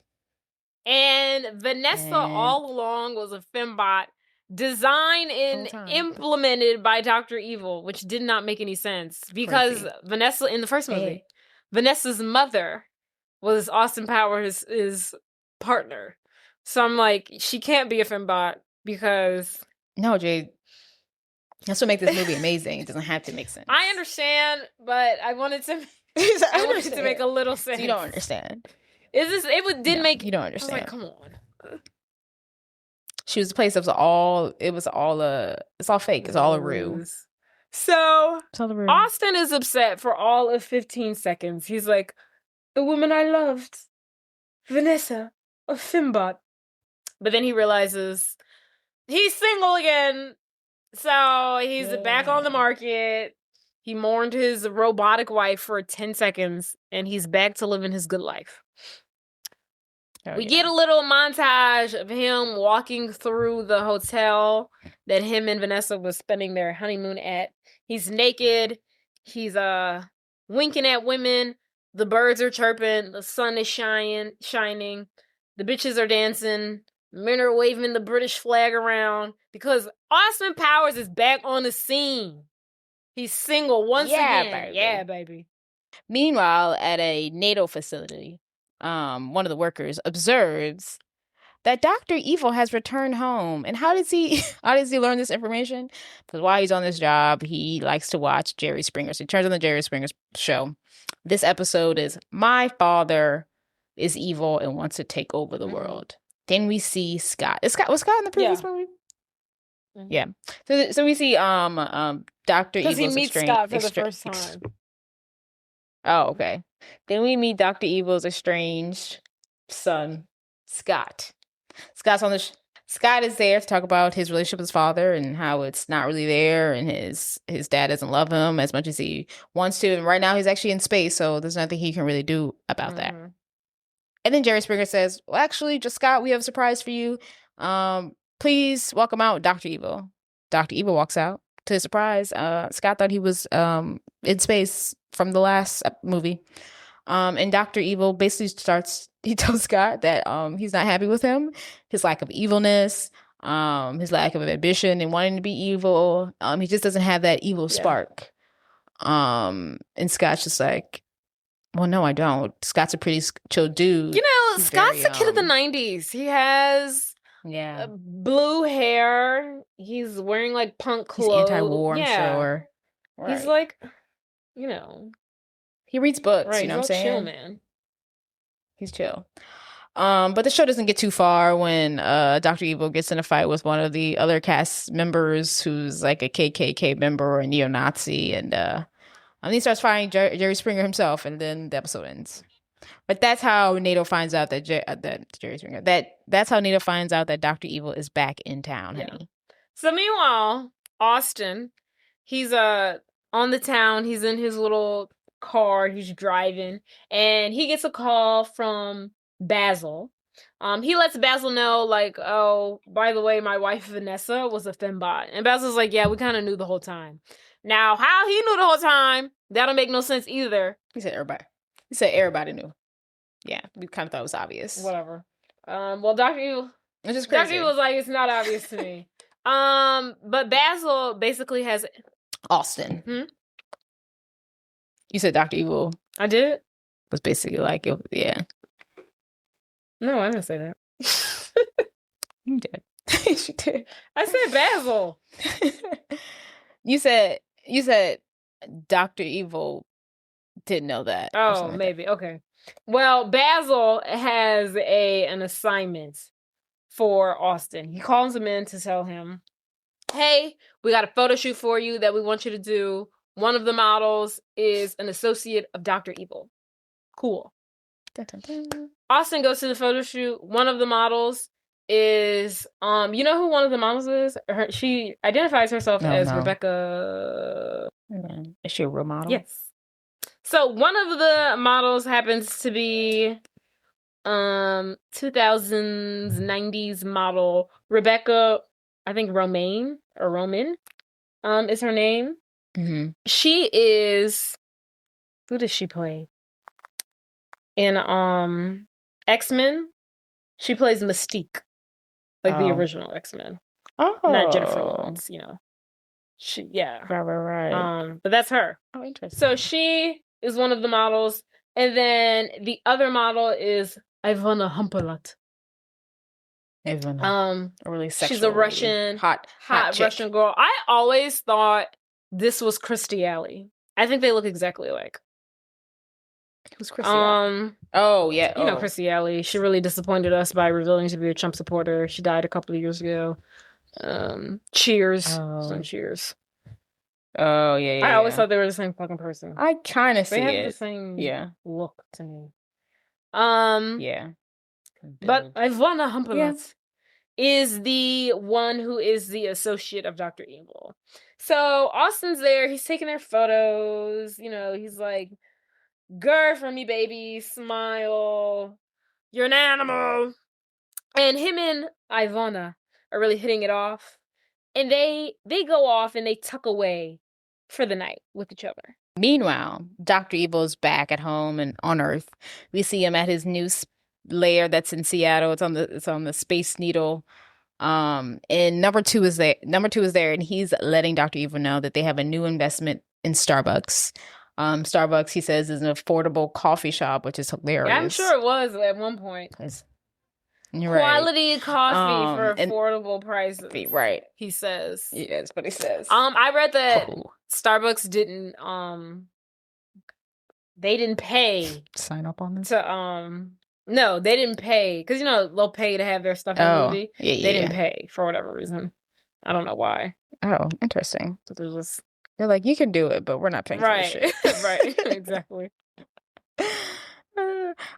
And Vanessa all along was a fembot designed and implemented by Dr. Evil, which did not make any sense. Because Vanessa, in the first movie, Vanessa's mother was Austin Powers' partner. So I'm like, she can't be a fembot because... No, Jade. That's what makes this movie amazing. It doesn't have to make sense. I understand, but I wanted to... I wanted it to make a little sense. So you don't understand. Didn't make... You don't understand. I was like, come on. She was the place that was all. It's all fake. It's all a ruse. So It's all a ruse. Austin is upset for all of 15 seconds. He's like, the woman I loved, Vanessa, a Fimbot. But then he realizes he's single again. So he's back on the market. He mourned his robotic wife for 10 seconds, and he's back to living his good life. We get a little montage of him walking through the hotel that him and Vanessa was spending their honeymoon at. He's naked. He's winking at women. The birds are chirping. The sun is shining. The bitches are dancing. Men are waving the British flag around because Austin Powers is back on the scene. He's single once again. Baby. Yeah, baby. Meanwhile, at a NATO facility, one of the workers observes that Dr. Evil has returned home. And how does he learn this information? Because while he's on this job, he likes to watch Jerry Springer. So he turns on the Jerry Springer show. This episode is My Father is Evil and Wants to Take Over the World. Then we see Scott. Was Scott in the previous movie? Mm-hmm. Yeah. So we see Dr. Evil's because he meets Scott for the first time. Oh, okay. Then we meet Dr. Evil's estranged son, Scott. Scott is there to talk about his relationship with his father and how it's not really there, and his dad doesn't love him as much as he wants to. And right now he's actually in space, so there's nothing he can really do about that. And then Jerry Springer says, well, actually, just Scott, we have a surprise for you. Please welcome out Dr. Evil. Dr. Evil walks out. To his surprise, Scott thought he was in space from the last movie. And Dr. Evil basically he tells Scott that he's not happy with him, his lack of evilness, his lack of ambition and wanting to be evil. He just doesn't have that evil spark. And Scott's just like, well, no, I don't. Scott's a pretty chill dude. You know, Scott's a kid of the 90s. He has blue hair. He's wearing like punk clothes. He's anti-war, I'm sure. Right. He's like, you know. He reads books, right, you know what I'm saying? Chill, man. He's chill. But the show doesn't get too far when Dr. Evil gets in a fight with one of the other cast members who's like a KKK member or a neo-Nazi, and he starts fighting Jerry Springer himself, and then the episode ends. But that's how NATO finds out that Jerry Springer. That's how NATO finds out that Dr. Evil is back in town, honey. So meanwhile, Austin, he's on the town. He's in his little car. He's driving, and he gets a call from Basil. He lets Basil know, like, oh, by the way, my wife Vanessa was a fembot, and Basil's like, yeah, we kind of knew the whole time. Now, how he knew the whole time, that'll make no sense either. He said everybody knew. Yeah, we kind of thought it was obvious. Whatever. Well, Dr. Evil, it's just crazy. Dr. Evil was like, it's not obvious to me. But Basil basically has Austin. You said Dr. Evil. I did. Was basically like, yeah. No, I didn't say that. You did. She did. I said Basil. You said Dr. Evil didn't know that. Oh, maybe. That. Okay. Well, Basil has an assignment for Austin. He calls him in to tell him, hey, we got a photo shoot for you that we want you to do. One of the models is an associate of Dr. Evil. Cool. Dun, dun, dun. Austin goes to the photo shoot. One of the models is, you know who one of the models is? She identifies herself as Rebecca. Is she a real model? Yes. So one of the models happens to be 2000s, 90s model Rebecca, I think Roman is her name. Mm-hmm. She is, who does she play? In X-Men, she plays Mystique, like the original X-Men. Oh, not Jennifer Lawrence, you know. Right. But that's her. Oh, interesting. So she is one of the models, and then the other model is Ivana Humperlat. Ivana, really sexual. She's a Russian, hot Russian girl. I always thought this was Kirstie Alley. I think they look exactly alike. Who's Chrissy Alley? Oh, yeah. You know Chrissy Alley. She really disappointed us by revealing to be a Trump supporter. She died a couple of years ago. Cheers. Some Cheers. Oh, yeah. I always thought they were the same fucking person. I kind of see They it. have the same look to me. Yeah. But Ivana Humpalot is the one who is the associate of Dr. Evil. So Austin's there. He's taking their photos. You know, he's like, "Girl for me, baby. Smile. You're an animal." And him and Ivana are really hitting it off. And they go off and they tuck away for the night with each other. Meanwhile, Dr. Evil's back at home and on Earth. We see him at his new lair that's in Seattle. It's on the Space Needle. And number two is there, and he's letting Dr. Evil know that they have a new investment in Starbucks. Starbucks, he says, is an affordable coffee shop, which is hilarious. Yeah, I'm sure it was at one point. You're Quality coffee for affordable prices. Right. He says. Yeah, that's what he says. I read that Starbucks didn't they didn't pay sign up on this. No, they didn't pay because they'll pay to have their stuff in the movie. They didn't pay for whatever reason. I don't know why. Oh, interesting. So they're like, you can do it, but we're not paying for this shit. Right, exactly.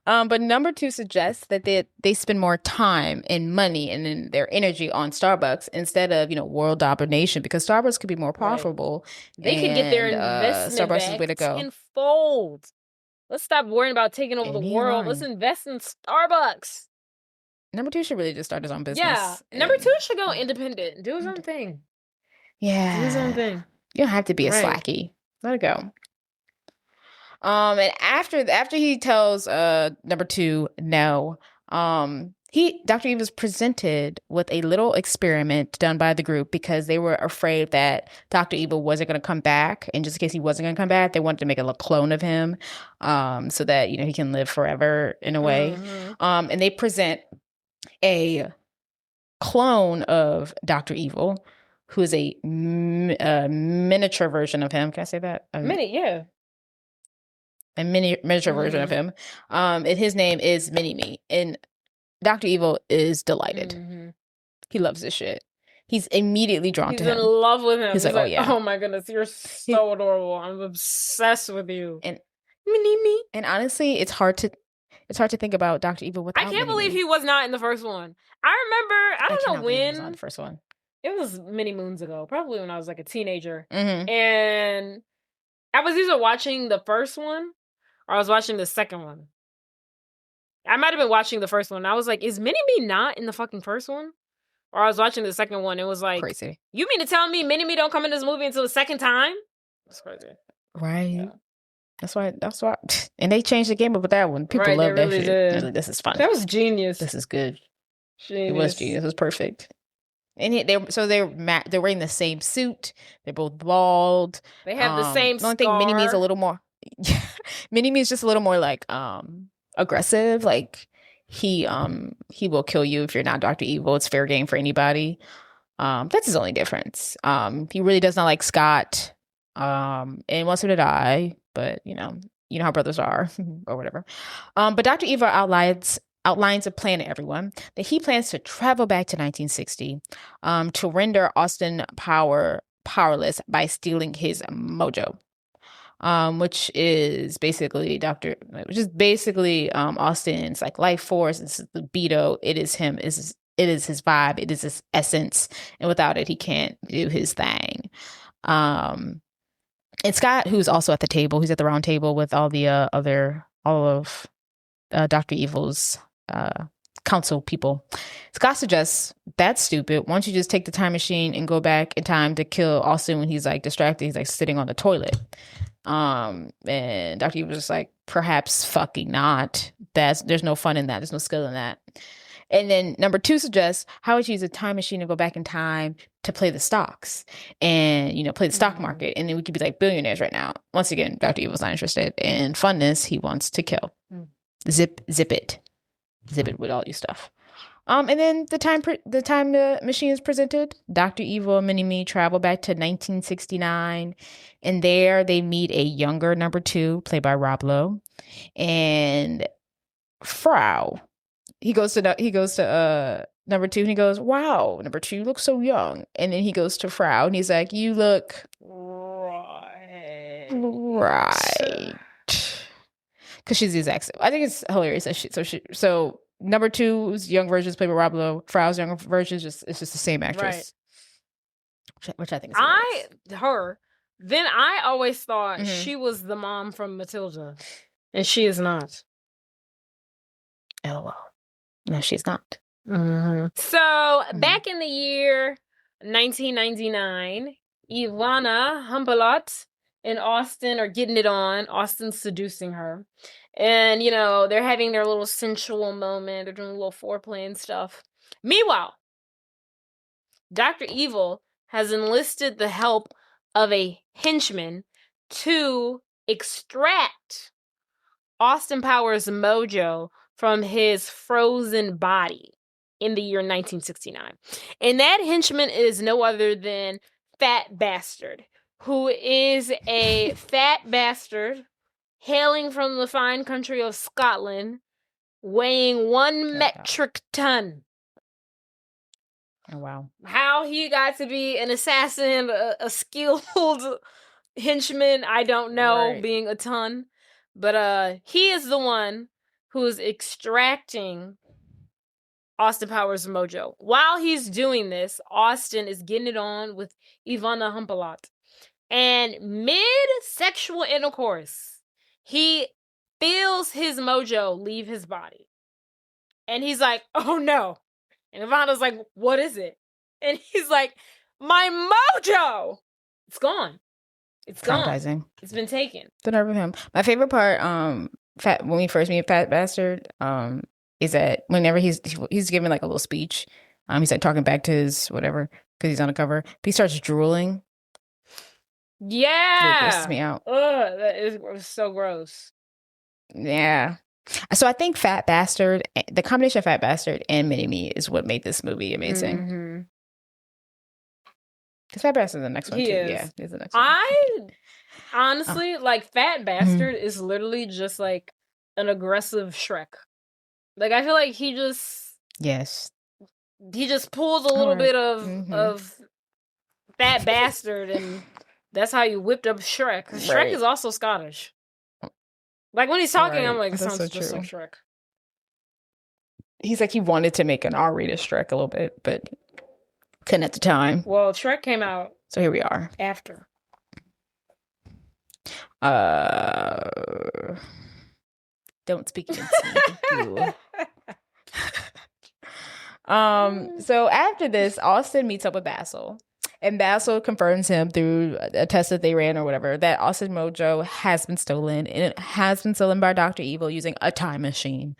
But number two suggests that they spend more time and money and then their energy on Starbucks instead of world domination, because Starbucks could be more profitable. They could get their investment Starbucks is the way to go. Tenfold. Let's stop worrying about taking over the world. Let's invest in Starbucks. Number two should really just start his own business. Yeah, number two should go independent, do his own thing. Yeah, do his own thing. You don't have to be a slacky. Let it go. And after he tells number two no, Dr. Eve was presented with a little experiment done by the group because they were afraid that Dr. Evil wasn't going to come back, and just in case he wasn't going to come back, they wanted to make a little clone of him, so that he can live forever in a way. Mm-hmm. And they present a clone of Dr. Evil, who is a miniature version of him. Can I say that? A miniature version of him. And his name is Mini-Me. And Dr. Evil is delighted. Mm-hmm. He loves this shit. He's immediately drawn to him. He's in love with him. He's like, oh yeah. Oh my goodness, you're so adorable. I'm obsessed with you. And Mini-Me. And honestly, it's hard to think about Dr. Evil without I can't believe he was not in the first one. I remember, I don't know when. He was not the first one. It was many moons ago, probably when I was like a teenager. Mm-hmm. And I was either watching the first one or I was watching the second one. I might have been watching the first one. I was like, is Mini-Me not in the fucking first one? Or I was watching the second one. It was like, crazy. You mean to tell me Mini-Me don't come in this movie until the second time? That's crazy. Right. Yeah. That's why. And they changed the game up with that one. People love that shit. Did. This is fun. That was genius. This is good. Genius. It was genius. It was perfect. And they're wearing the same suit. They're both bald. They have the same scar. The only thing Mini-Me is a little more. Mini-Me is just a little more like aggressive. Like he will kill you if you're not Dr. Evil. It's fair game for anybody. That's his only difference. He really does not like Scott. And wants him to die. But you know how brothers are, or whatever. But Dr. Evil outlines a plan to everyone that he plans to travel back to 1960 to render Austin powerless by stealing his mojo, which is basically Austin's like life force. It's the libido. It is him. It is his vibe. It is his essence. And without it, he can't do his thing. And Scott, who's also at the table, he's at the round table with all of Dr. Evil's council people. Scott suggests, that's stupid. Why don't you just take the time machine and go back in time to kill Austin when he's like distracted? He's like sitting on the toilet. And Dr. Evil was just like, perhaps fucking not. There's no fun in that. There's no skill in that. And then number two suggests, how would you use a time machine to go back in time to play the stocks and, play the stock market? And then we could be like billionaires right now. Once again, Dr. Evil's not interested in funness. He wants to kill. Zip it. Zip it with all your stuff. And then the time the machine is presented, Dr. Evil and Mini-Me travel back to 1969, and there they meet a younger number 2, played by Rob Lowe, and Frau. He goes to number 2, and he goes, "Wow, number 2 looks so young." And then he goes to Frau, and he's like, "You look right." Because she's the exact same. I think it's hilarious that so number 2's young version is played by Rob Lowe. Frau's younger version is just the same actress, which I think is hilarious. Then I always thought she was the mom from Matilda, and she is not. LOL. No, she's not. So back in the year 1999, Ivana Humpalot and Austin are getting it on. Austin's seducing her. And, you know, they're having their little sensual moment. They're doing a little foreplay and stuff. Meanwhile, Dr. Evil has enlisted the help of a henchman to extract Austin Powers' mojo from his frozen body in the year 1969. And that henchman is no other than Fat Bastard, who is a fat bastard hailing from the fine country of Scotland, weighing 1 metric ton. Oh, wow. How he got to be an assassin, a skilled henchman, I don't know, being a ton. But he is the one who is extracting Austin Powers' mojo. While he's doing this, Austin is getting it on with Ivana Humpalot. And mid-sexual intercourse, he feels his mojo leave his body. And he's like, "Oh no." And Ivana's like, "What is it?" And he's like, "My mojo! It's gone. It's gone. Traumatizing. It's been taken." The nerve of him. My favorite part, when we first meet Fat Bastard, is that whenever he's giving like a little speech, he's like talking back to his whatever, because he's on the cover, but he starts drooling. Yeah. It grosses me out. Ugh, it was so gross. Yeah. So I think Fat Bastard, the combination of Fat Bastard and Mini-Me is what made this movie amazing. Because Fat Bastard's the next one, too. Yeah, he's the next one. I honestly, like, Fat Bastard is literally just, like, an aggressive Shrek. Like, I feel like he just... Yes. He just pulls a little bit of Fat Bastard, and that's how you whipped up Shrek. Shrek is also Scottish. Like, when he's talking, I'm like, it sounds just like Shrek. He's like, he wanted to make an R-rated Shrek a little bit, but couldn't at the time. Well, Shrek came out. So here we are. After. Don't speak against me. So after this, Austin meets up with Basil. And Basil confirms him through a test that they ran or whatever that Austin Mojo has been stolen. And it has been stolen by Dr. Evil using a time machine.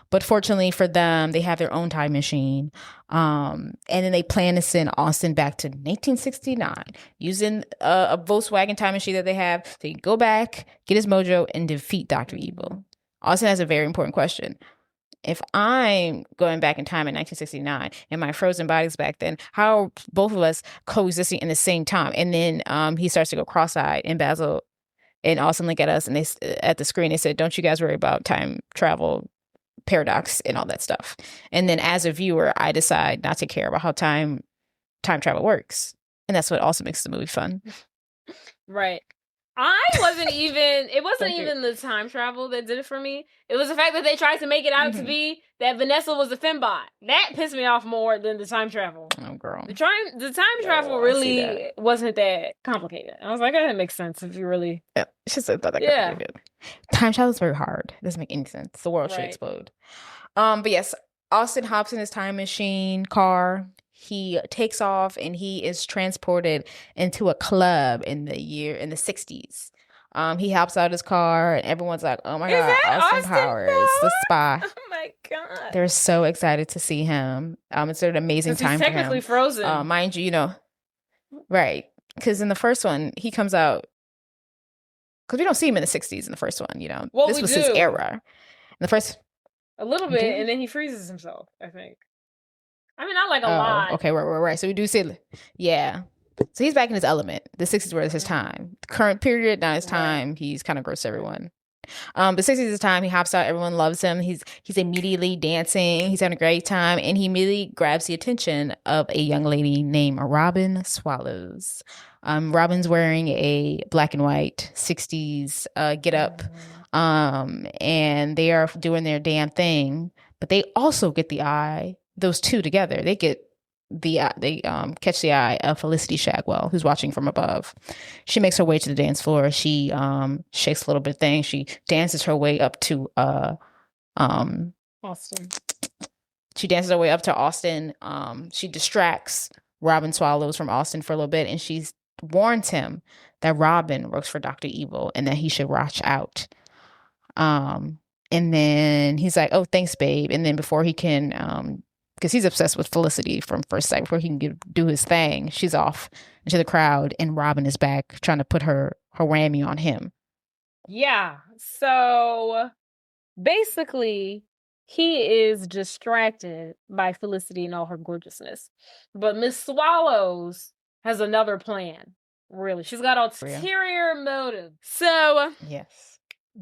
But fortunately for them, they have their own time machine. And then they plan to send Austin back to 1969 using a Volkswagen time machine that they have. So he can go back, get his mojo, and defeat Dr. Evil. Austin has a very important question. If I'm going back in time in 1969 and my frozen body's back then, how are both of us coexisting in the same time? And then he starts to go cross-eyed, and Basil and Austin look at us, and they at the screen, they said, "Don't you guys worry about time travel, paradox, and all that stuff." And then as a viewer, I decide not to care about how time travel works. And that's what also makes the movie fun. Right. It wasn't even the time travel that did it for me. It was the fact that they tried to make it out to be that Vanessa was a fembot. That pissed me off more than the time travel. Oh, girl. The time travel really wasn't that complicated. I was like, that makes sense if you really... Yeah, it's just not that complicated. Time travel is very hard. It doesn't make any sense. The world should explode. But yes, Austin hops in his time machine car. He takes off and he is transported into a club in the 60s. He hops out his car and everyone's like, "Oh my God, Austin Powers, the spy." Oh my God. They're so excited to see him. It's an amazing time for him. He's technically frozen. Mind you, right. Because in the first one, he comes out, because we don't see him in the 60s in the first one, Well, this was his era. In the first... A little bit, and then he freezes himself, I think. I mean, not like a lot. Okay, right. So we do see, yeah. So he's back in his element. The 60s were his time. The current period, now his time. He's kind of gross to everyone. The 60s is his time. He hops out. Everyone loves him. He's immediately dancing. He's having a great time. And he immediately grabs the attention of a young lady named Robin Swallows. Robin's wearing a black and white 60s get up. And they are doing their damn thing. But they also get the eye. Those two together, they get they catch the eye of Felicity Shagwell, who's watching from above. She makes her way to the dance floor. She shakes a little bit of thing. She dances her way up to Austin. She dances her way up to Austin. She distracts Robin Swallows from Austin for a little bit, and she warns him that Robin works for Dr. Evil and that he should watch out. And then he's like, "Oh, thanks, babe." And then before he can because he's obsessed with Felicity from first sight. Before he can do his thing, she's off into the crowd, and Robin is back trying to put her whammy on him. Yeah. So basically, he is distracted by Felicity and all her gorgeousness. But Miss Swallows has another plan. Really. She's got ulterior motive. So yes.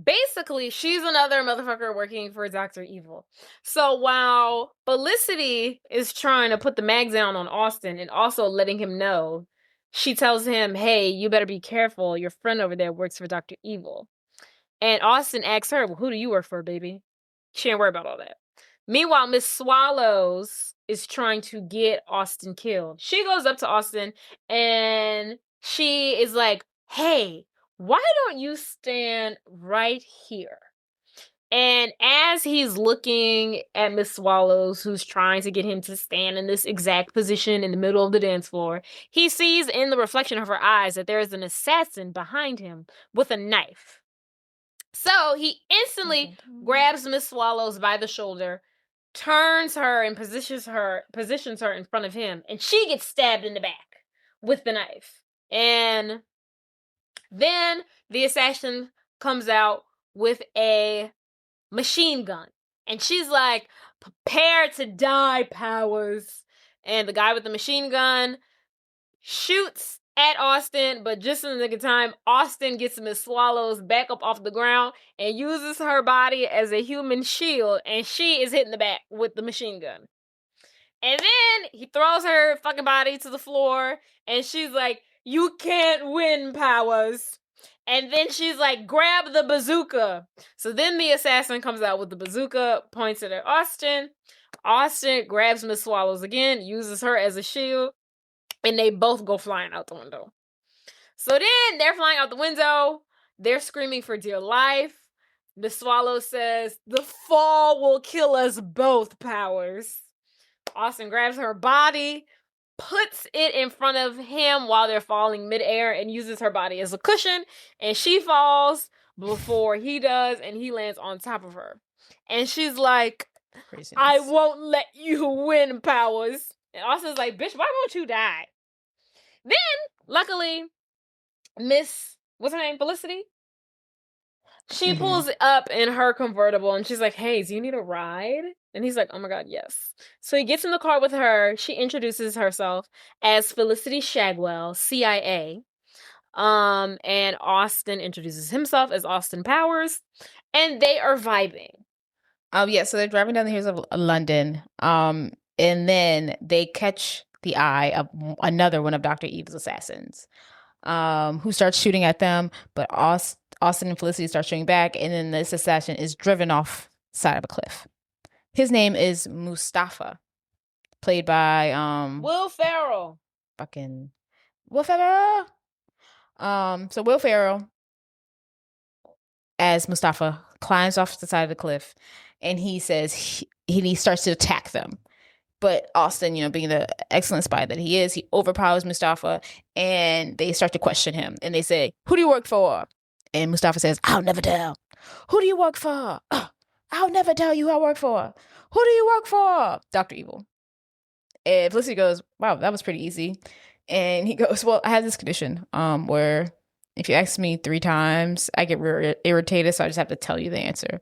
Basically, she's another motherfucker working for Dr. Evil. So while Felicity is trying to put the mag down on Austin and also letting him know, she tells him, "Hey, you better be careful. Your friend over there works for Dr. Evil." And Austin asks her, "Well, who do you work for, baby?" She ain't worried about all that. Meanwhile, Miss Swallows is trying to get Austin killed. She goes up to Austin and she is like, "Hey, why don't you stand right here?" And as he's looking at Miss Swallows, who's trying to get him to stand in this exact position in the middle of the dance floor, he sees in the reflection of her eyes that there is an assassin behind him with a knife. So he instantly grabs Miss Swallows by the shoulder, turns her and positions her in front of him, and she gets stabbed in the back with the knife. And then the assassin comes out with a machine gun. And she's like, "Prepare to die, Powers." And the guy with the machine gun shoots at Austin, but just in the nick of time, Austin gets Miss Swallows back up off the ground and uses her body as a human shield, and she is hit in the back with the machine gun. And then he throws her fucking body to the floor, and she's like, "You can't win, Powers." And then she's like, "Grab the bazooka." So then the assassin comes out with the bazooka, points it at Austin. Austin grabs Miss Swallows again, uses her as a shield, and they both go flying out the window. So then they're flying out the window. They're screaming for dear life. Miss Swallows says, "The fall will kill us both, Powers." Austin grabs her body, puts it in front of him while they're falling midair, and uses her body as a cushion, and she falls before he does, and he lands on top of her. And she's like, Craziness. "I won't let you win, Powers." And Austin's like, "Bitch, why won't you die?" Then, luckily, what's her name, Felicity? She pulls up in her convertible, and she's like, "Hey, do you need a ride?" And he's like, "Oh my God, yes." So he gets in the car with her. She introduces herself as Felicity Shagwell, CIA. And Austin introduces himself as Austin Powers, and they are vibing. Yeah, so they're driving down the hills of London. And then they catch the eye of another one of Dr. Eve's assassins, who starts shooting at them, but Austin and Felicity start shooting back, and then this assassin is driven off the side of a cliff. His name is Mustafa, played by Will Ferrell. Fucking Will Ferrell. So Will Ferrell as Mustafa climbs off the side of the cliff, and he says he starts to attack them. But Austin, being the excellent spy that he is, he overpowers Mustafa, and they start to question him. And they say, "Who do you work for?" And Mustafa says, "I'll never tell." "Who do you work for?" "I'll never tell you who I work for." "Who do you work for?" "Dr. Evil." And Felicity goes, "Wow, that was pretty easy." And he goes, "Well, I have this condition where if you ask me 3 times, I get irritated, so I just have to tell you the answer."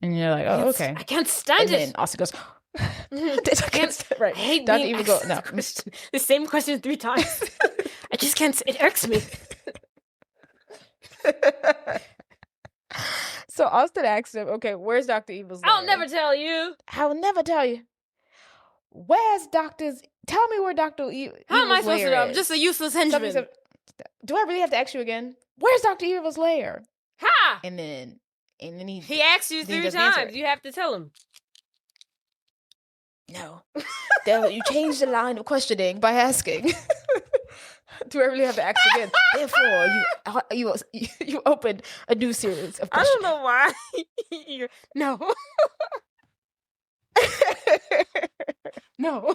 And you're like, "Oh, okay." I can't stand and it. then Austin goes, Right. I hate Dr. being Evil asked go, this no. question. The same question 3 times. I just can't. It irks me. So Austin asked him, okay, where's Dr. Evil's lair? I'll never tell you. I will never tell you. Where's tell me where Dr. Evil's How am I supposed to lair know? I'm is. just a useless Somebody henchman. said, do I really have to ask you again? Where's Dr. Evil's lair? Ha! And then He asks you then he 3 doesn't answer times. it. You have to tell him. No. You changed the line of questioning by asking. Do I really have to ask again? Therefore, you opened a new series of I questioning. don't know why. No. No.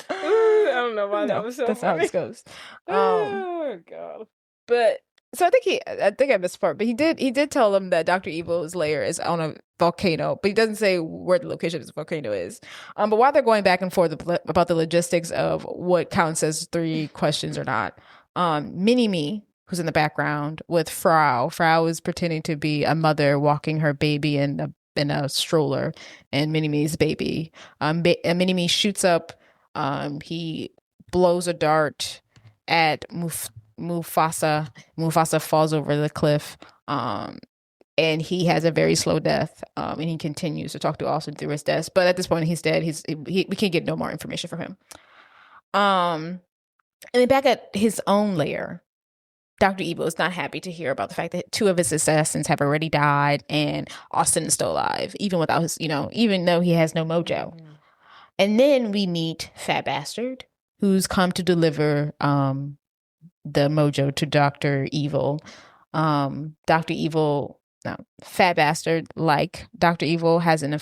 I don't know why that was so that's funny. how it goes. Oh god. But so I think I missed part, but he did tell them that Dr. Evil's lair is on a volcano, but he doesn't say where the location of this volcano is. But while they're going back and forth about the logistics of what counts as 3 questions or not, Mini-Me, who's in the background with Frau is pretending to be a mother walking her baby in a stroller, and Mini-Me's baby. Mini-Me shoots up. He blows a dart at Mufasa. Mufasa falls over the cliff, and he has a very slow death. And he continues to talk to Austin through his death. But at this point, he's dead. We can't get no more information from him. And then back at his own lair, Dr. Evil is not happy to hear about the fact that 2 of his assassins have already died, and Austin is still alive, even without his, even though he has no mojo. Mm-hmm. And then we meet Fat Bastard, who's come to deliver the mojo to Dr. Evil. Dr. Evil, no, Fat Bastard, like Dr. Evil, has an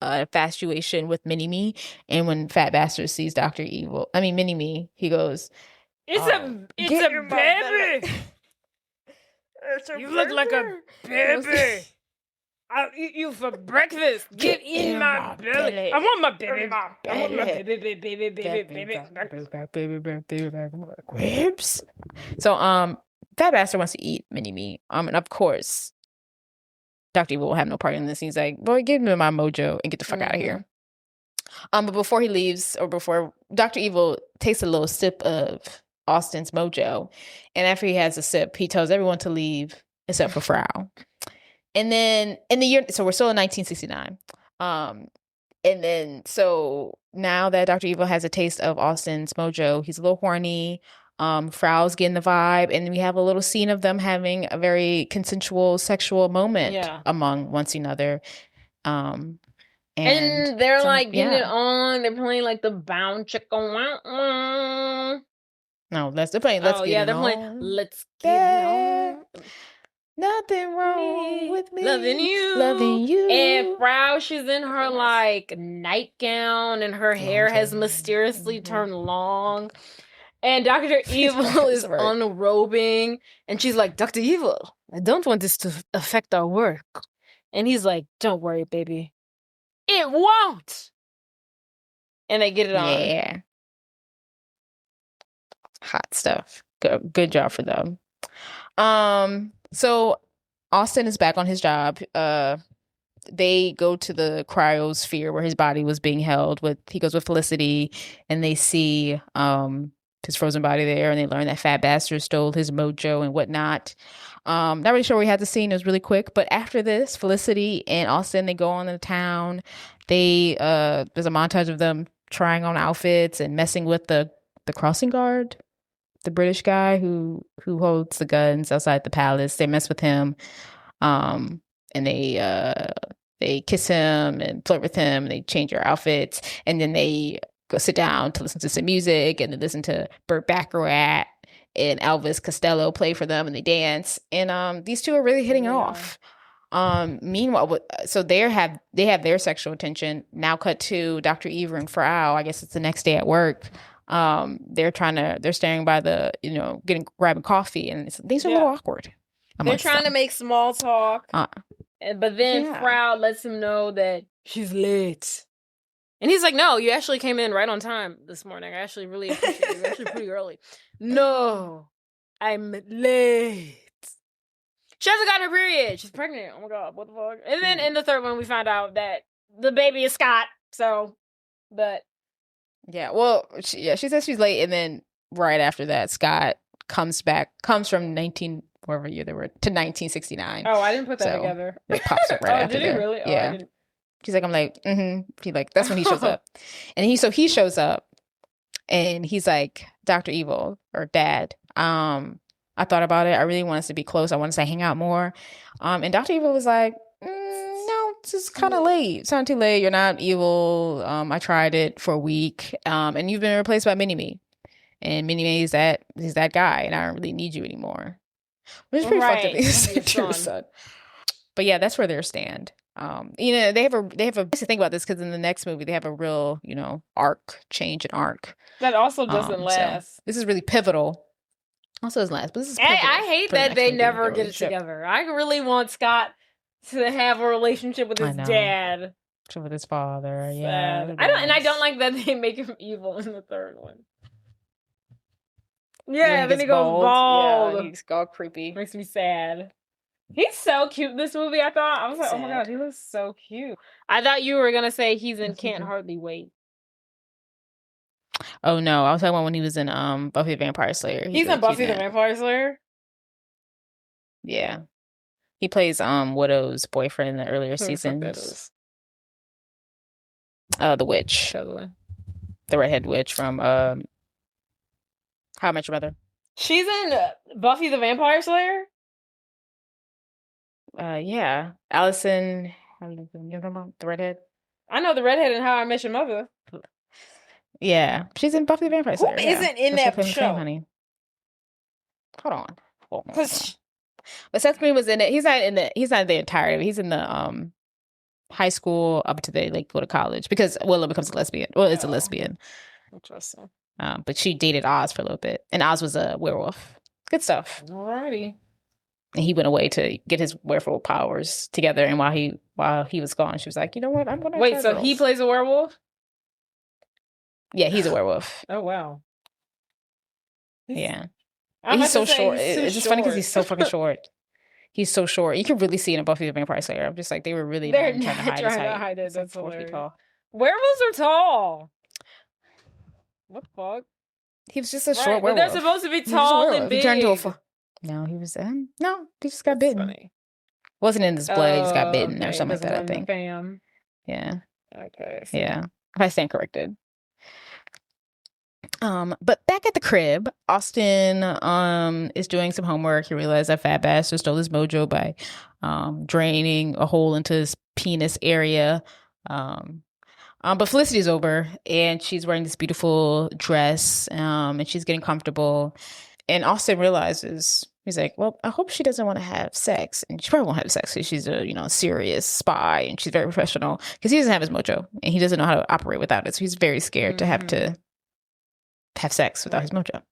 infatuation with Mini-Me, and when Fat Bastard sees Mini-Me, he goes, It's a baby. You look like a baby. I'll eat you for breakfast. Get in my belly. I want my baby. I want my baby. Ribs. So Fat Bastard wants to eat Mini-Me. And of course, Dr. Evil will have no part in this. He's like, boy, give me my mojo and get the fuck out of here. But before he leaves, or before Dr. Evil takes a little sip of Austin's mojo, and after he has a sip, he tells everyone to leave except for Frau. And then in the year, so we're still in 1969. And then so now that Dr. Evil has a taste of Austin's mojo, he's a little horny. Frau's getting the vibe, and we have a little scene of them having a very consensual sexual moment among one another. And they're like getting it on. They're playing like the bound chicka. No, they're playing Let's Get It On. They're playing Let's Get It On. Nothing wrong with me. Loving you. And Frau, she's in her like nightgown, and her hair has mysteriously turned long. And Dr. Evil is unrobing, and she's like, Dr. Evil, I don't want this to affect our work. And he's like, don't worry, baby. It won't. And they get it on. Yeah. Hot stuff. Good job for them. So Austin is back on his job. They go to the cryosphere where his body was being held. He goes with Felicity, and they see his frozen body there, and they learn that Fat Bastard stole his mojo and whatnot. Not really sure where we had the scene. It was really quick. But after this, Felicity and Austin, they go on to the town. There's a montage of them trying on outfits and messing with the crossing guard, the British guy who holds the guns outside the palace. They mess with him, and they kiss him and flirt with him, and they change their outfits, and then they go sit down to listen to some music, and then listen to Burt Bacharach and Elvis Costello play for them, and they dance. And these two are really hitting off. Meanwhile, so they have their sexual tension. Now cut to Dr. Evil and Frau. I guess it's the next day at work. They're staring by the, grabbing coffee, and things are a little awkward. They're trying to make small talk. But then Frau lets him know that she's late. And he's like, no, you actually came in right on time this morning. I actually really appreciate it. You're actually pretty early. No, I'm late. She hasn't got her period. She's pregnant. Oh my God, what the fuck? And then in the third one, we find out that the baby is Scott. So, but Yeah. Well, she says she's late, and then right after that, Scott comes from 19 wherever year they were to 1969. oh, I didn't put that So together. it pops up right Oh, after did he there. really? Oh, I Yeah. didn't. She's like, I'm like, He like, that's when he shows up, and he shows up, and he's like, Dr. Evil or Dad. I thought about it. I really want us to be close. I want us to hang out more. And Dr. Evil was like, no, it's just kind of late. It's not too late. You're not evil. I tried it for a week. And you've been replaced by Mini-Me. And Mini-Me is that guy, and I don't really need you anymore. Which is pretty fucked up thing to say to your son. But yeah, that's where they stand. They have a to think about this, because in the next movie they have a real, change in arc. That also doesn't last. So this is really pivotal. Also doesn't last, but this is pivotal. I hate that they never get it together. I really want Scott to have a relationship with his dad. With his father, yeah. I don't like that they make him evil in the third one. Yeah, then he goes bald. Yeah, he's all creepy. Makes me sad. He's so cute this movie, I thought. I was like, oh my god, he looks so cute. I thought you were gonna say he's in Can't Hardly Wait. Oh no, I was talking about when he was in Buffy the Vampire Slayer. He's in Buffy the Vampire Slayer? Yeah. He plays Widow's boyfriend in the earlier seasons. The witch. Totally. The redhead witch from How I Met Your Mother. She's in Buffy the Vampire Slayer? Yeah. Allison, the redhead. I know the redhead in How I Met Your Mother. Yeah, she's in Buffy the Vampire Slayer. Who isn't in that show? Honey. Hold on. But Seth Green was in it. He's not in the entirety. He's in the high school up to they go to college, because Willow becomes a lesbian. Well, it's a lesbian. Interesting. But she dated Oz for a little bit, and Oz was a werewolf. Good stuff. Alrighty. And he went away to get his werewolf powers together, and while he was gone, she was like, you know what? I'm gonna wait. So he plays a werewolf? Yeah, he's a werewolf. Oh wow. Yeah. He's so short. It's just funny because he's so fucking short. He's so short. You can really see in a Buffy the Vampire Slayer. I'm just like, they were really trying to hide his height. That's hilarious. Werewolves are tall. What the fuck? He was just a short werewolf. But they're supposed to be tall and big. No, he was no, he just got bitten. Funny. Wasn't in his blood, he just got bitten or something like that, I think. Fam. Yeah. Okay. So. Yeah. If I stand corrected. But back at the crib, Austin is doing some homework. He realized that Fat Bastard stole his mojo by draining a hole into his penis area. But Felicity's over, and she's wearing this beautiful dress, and she's getting comfortable. And Austin realizes, he's like, well, I hope she doesn't want to have sex. And she probably won't have sex because she's a serious spy, and she's very professional, because he doesn't have his mojo, and he doesn't know how to operate without it. So he's very scared to have sex without his mojo.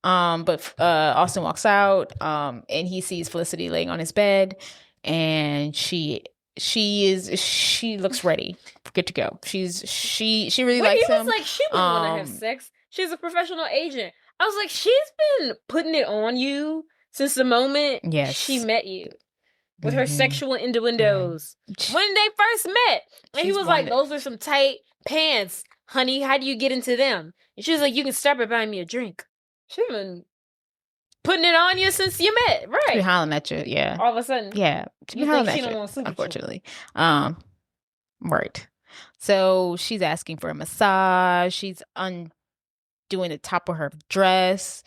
But Austin walks out, and he sees Felicity laying on his bed, and she looks ready, good to go. She really likes him. He was like, she wouldn't want to have sex. She's a professional agent. I was like, she's been putting it on you since the moment she met you, with her sexual innuendos when they first met. And he was like, those are some tight pants, honey. How do you get into them? And she was like, you can start by buying me a drink. She's been putting it on you since you met, right? To be hollering at you, yeah. All of a sudden, yeah. To be hollering at you, unfortunately. Right. So she's asking for a massage. She's undoing the top of her dress.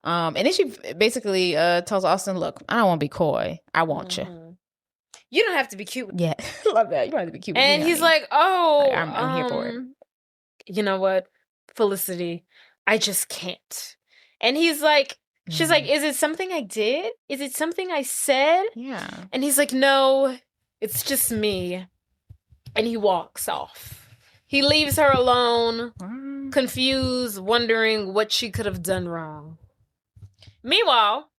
And then she basically tells Austin, look, I don't want to be coy. I want you. You don't have to be cute. Yeah. Love that. You don't have to be cute. And he's like, oh, I'm here for it. You know what, Felicity, I just can't. And he's like, she's like, is it something I did? Is it something I said? Yeah. And he's like, no, it's just me. And he walks off. He leaves her alone, confused, wondering what she could have done wrong. Meanwhile,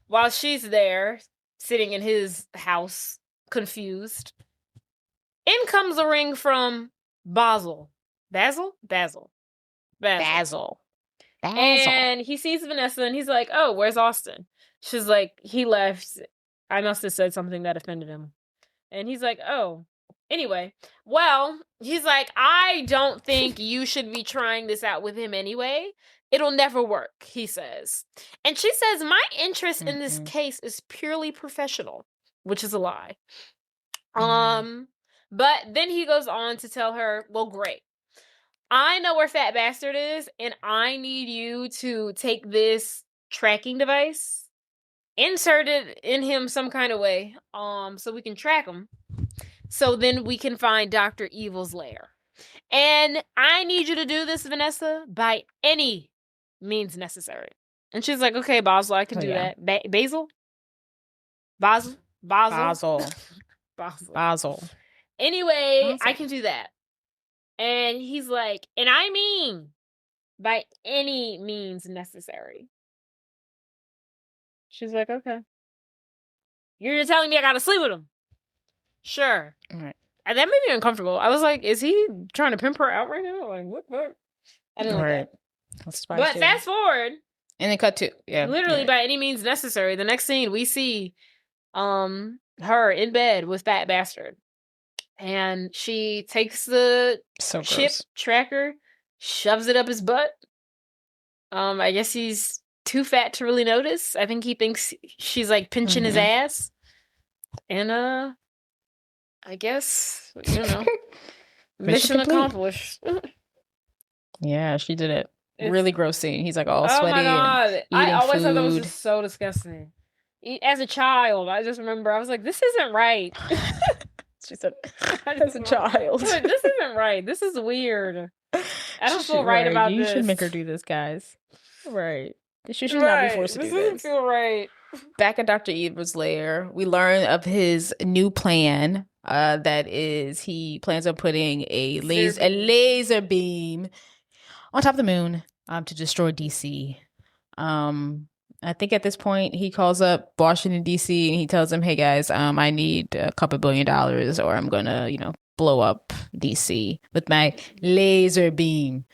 while she's there, sitting in his house, confused, in comes a ring from Basil. Basil. And he sees Vanessa, and he's like, oh, where's Austin? She's like, he left. I must have said something that offended him. And he's like, oh, Anyway, well, he's like, I don't think you should be trying this out with him anyway. It'll never work, he says. And she says, my interest in this case is purely professional, which is a lie. But then he goes on to tell her, well, great. I know where Fat Bastard is, and I need you to take this tracking device, insert it in him some kind of way, so we can track him. So then we can find Dr. Evil's lair. And I need you to do this, Vanessa, by any means necessary. And she's like, okay, Basil, I can do that. Basil? Basil? Anyway, I can do that. And he's like, and I mean by any means necessary. She's like, okay. You're just telling me I gotta sleep with him. Sure. All right. And that made me uncomfortable. I was like, is he trying to pimp her out right now? Like, what? I didn't like that. But fast forward. And then cut to, literally by any means necessary. The next scene, we see her in bed with Fat Bastard. And she takes the chip tracker, shoves it up his butt. I guess he's too fat to really notice. I think he thinks she's like pinching his ass. And I guess, mission accomplished. Yeah, she did it. Really gross scene. He's like all sweaty. Oh my God. I always thought that was food. just so disgusting. As a child, I just remember, I was like, this isn't right. She said, as a child. This isn't right. This is weird. I don't feel right about this. You should make her do this, guys. Right. She should not be forced to do this. This doesn't feel right. Back at Dr. Evil's lair, we learn of his new plan. That is, he plans on putting a laser beam on top of the moon to destroy DC. I think at this point he calls up Washington DC and he tells them, "Hey guys, I need a couple $2 billion, or I'm gonna, blow up DC with my laser beam."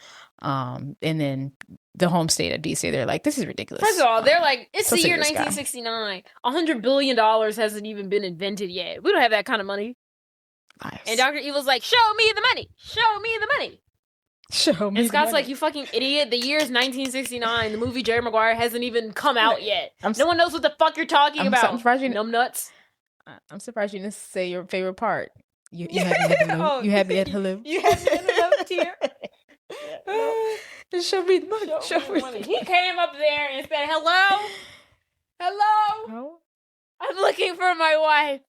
And then the home state of DC, they're like, "This is ridiculous." First of all, they're like, "It's the year 1969. $100 billion hasn't even been invented yet. We don't have that kind of money." Nice. And Dr. Evil's like, "Show me the money. Show me the money." And Scott's like, "You fucking idiot. The year is 1969. The movie Jerry Maguire hasn't even come out yet. No one knows what the fuck you're talking about. I'm surprised you numbnuts." I'm surprised you didn't say your favorite part. You have me at hello. You have me at hello, dear. Show me the money. Show me the money. He came up there and said, "Hello? Hello? Oh. I'm looking for my wife."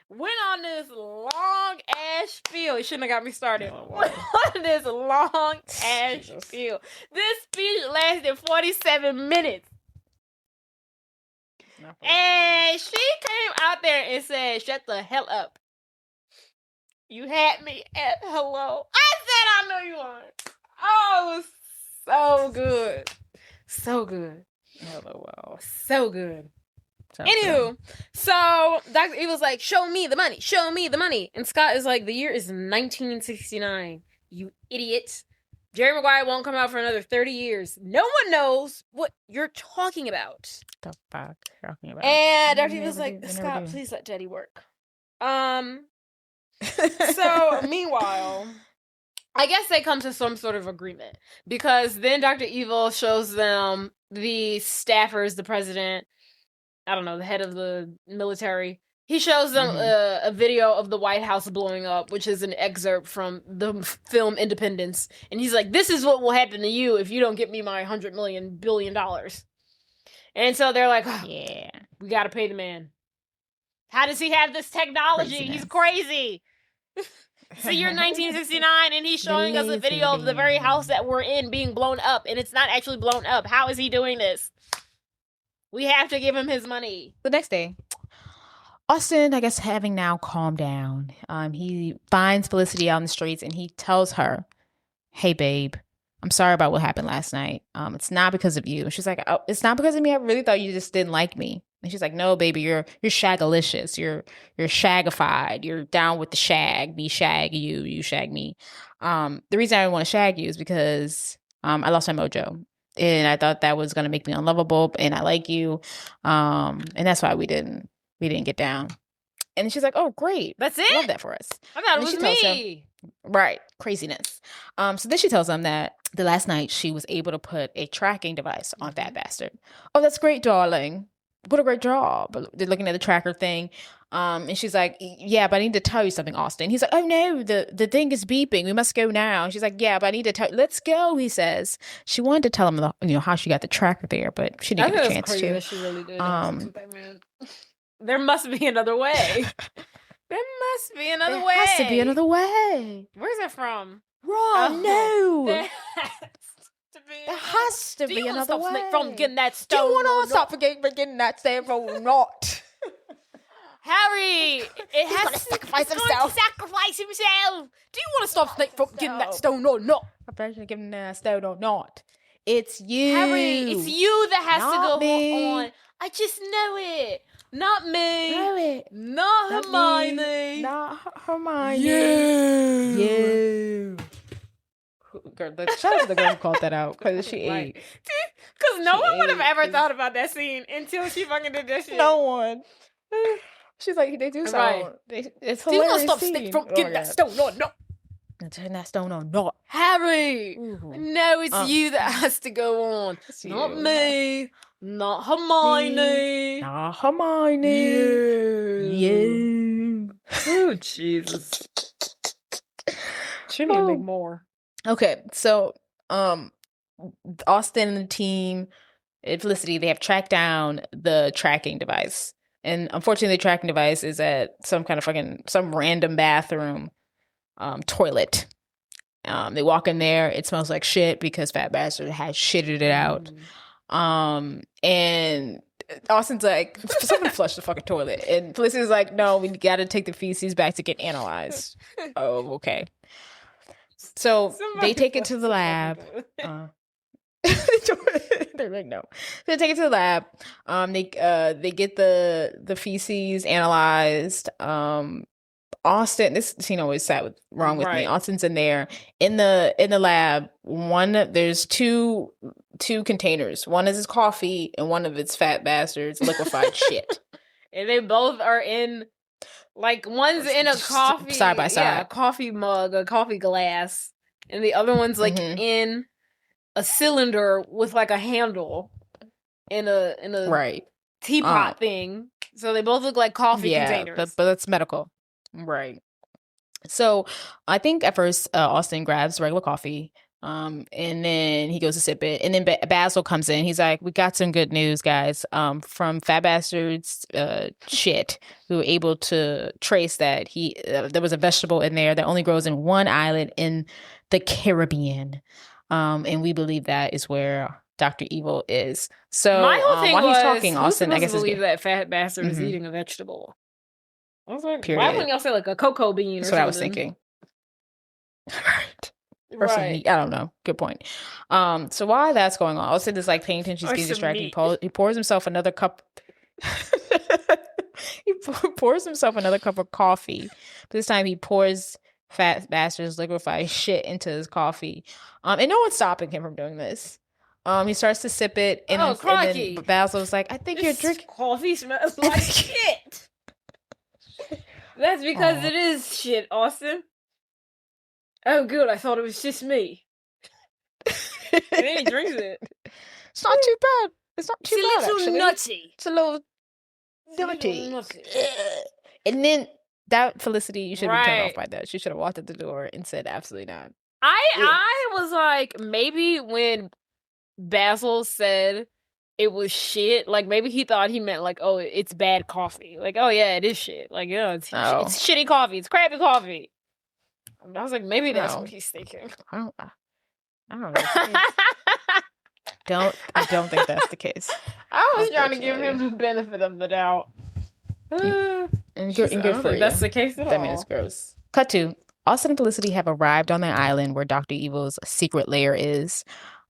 Went on this long ass spiel. He shouldn't have got me started. Went on this long ass spiel. This speech lasted 47 minutes. And she came out there and said, "Shut the hell up. You had me at hello." I said, "I know you aren't." Oh, it was so good. So good. Hello, wow. So good. Anywho, so Dr. Evil's like, "Show me the money. Show me the money." And Scott is like, "The year is 1969. You idiot. Jerry Maguire won't come out for another 30 years. No one knows what you're talking about." The fuck talking about? And Dr. Evil's like, "Scott, please let Daddy work." So meanwhile, I guess they come to some sort of agreement, because then Dr. Evil shows them the staffers, the president, I don't know, the head of the military. He shows them a video of the White House blowing up, which is an excerpt from the film Independence. And he's like, "This is what will happen to you if you don't get me my $100 billion." And so they're like, "Oh, yeah, we got to pay the man. How does he have this technology? Craziness. He's crazy." It's the year 1969, and he's showing us a video of the very house that we're in being blown up, and it's not actually blown up. How is he doing this? We have to give him his money. The next day, Austin, I guess, having now calmed down, he finds Felicity out in the streets and he tells her, "Hey, babe, I'm sorry about what happened last night. It's not because of you." And she's like, "Oh, it's not because of me. I really thought you just didn't like me." And she's like, "No, baby, you're shagalicious. You're shagified. You're down with the shag. Me shag you, you shag me. The reason I want to shag you is because I lost my mojo. And I thought that was going to make me unlovable, and I like you. And that's why we didn't get down." And she's like, oh, great. That's it? Love that for us. I thought it And was she tells him- me. Right. Craziness. So then she tells them that the last night she was able to put a tracking device on Fat Bastard. Oh, that's great, darling. What a great job. They're looking at the tracker thing. And she's like, yeah, but I need to tell you something, Austin. He's like, oh no, the thing is beeping. We must go now. And she's like, yeah, but I need to tell. Let's go, he says. She wanted to tell him, how she got the tracker there, but she didn't get a chance to. That she really did. There must be another way. There must be another way. There has to be another way. Where's it from? Ron, no. There has to be another way. From getting that stone. Do you want to stop getting that stone or not? Harry, it has to sacrifice himself. Sacrifice himself. Do you want to stop Snape from getting that stone or not? I'm going giving that stone or not. It's you. Harry, it's you that has Not to go me. on. I just know it. Not me. Know it. Not Hermione. Me. Not Hermione. You. Girl, shout out to the girl who called that out because she ate. Because no one would have ever ate. thought about that scene until she fucking did that shit. No one. She's like, they do something. Right. It's Do you want hilarious. to stop Snape from getting that stone or not? Turn that stone or not. Harry, Ooh. no, it's you that has to go on. It's Not you. me. Not Hermione. Nah, Hermione. You. Oh, Jesus. She need to make more. Okay, so Austin and the team and Felicity, they have tracked down the tracking device. And unfortunately the tracking device is at some random bathroom toilet. They walk in there, it smells like shit because Fat Bastard has shitted it out. And Austin's like, someone flush the fucking toilet. And Felicity's like, no, we gotta take the feces back to get analyzed. Oh, okay. So they take it to the lab. They're like, no. They take it to the lab. They get the feces analyzed. Austin, this scene always sat wrong with me. Austin's in there in the lab. There's two containers. One is his coffee, and one of it's Fat Bastard's liquefied shit. And they both are in, like, one's in a coffee side by side, a coffee mug, a coffee glass, and the other one's like in a cylinder with like a handle in a teapot thing. So they both look like coffee containers. But that's medical. Right. So I think at first Austin grabs regular coffee, and then he goes to sip it, and then Basil comes in. He's like, "We got some good news, guys. From Fat Bastard's shit, we were able to trace that there was a vegetable in there that only grows in one island in the Caribbean, and we believe that is where Dr. Evil is." So my whole thing while was, he's talking, Austin, I guess, believe that Fat Bastard is eating a vegetable. I was like, Period. why wouldn't y'all say like a cocoa bean or That's something? what I was thinking. Right. I don't know. Good point. So while that's going on, Austin is like paying attention, he's getting distracted. He pours himself another cup. He pours himself another cup of coffee. This time he pours Fat Bastard's liquefied shit into his coffee. And no one's stopping him from doing this. He starts to sip it, and then Basil's like, "I think you're drinking coffee smells like shit." That's because it is shit, Austin. Oh, good. I thought it was just me. And then he drinks it. It's not too bad. It's not too bad, It's a little nutty. It's a little nutty. And then that Felicity, you should have been turned off by that. She should have walked at the door and said, "Absolutely not." I was like, maybe when Basil said it was shit, like maybe he thought he meant like, oh, it's bad coffee. Like, oh yeah, it is shit. Like, yeah, it's shitty coffee. It's crappy coffee. I was like, maybe that's what he's thinking. I don't know. I don't think that's the case. I was trying to give him the benefit of the doubt. And good for you. That's the case at all. That means it's gross. Cut to Austin and Felicity have arrived on the island where Dr. Evil's secret lair is.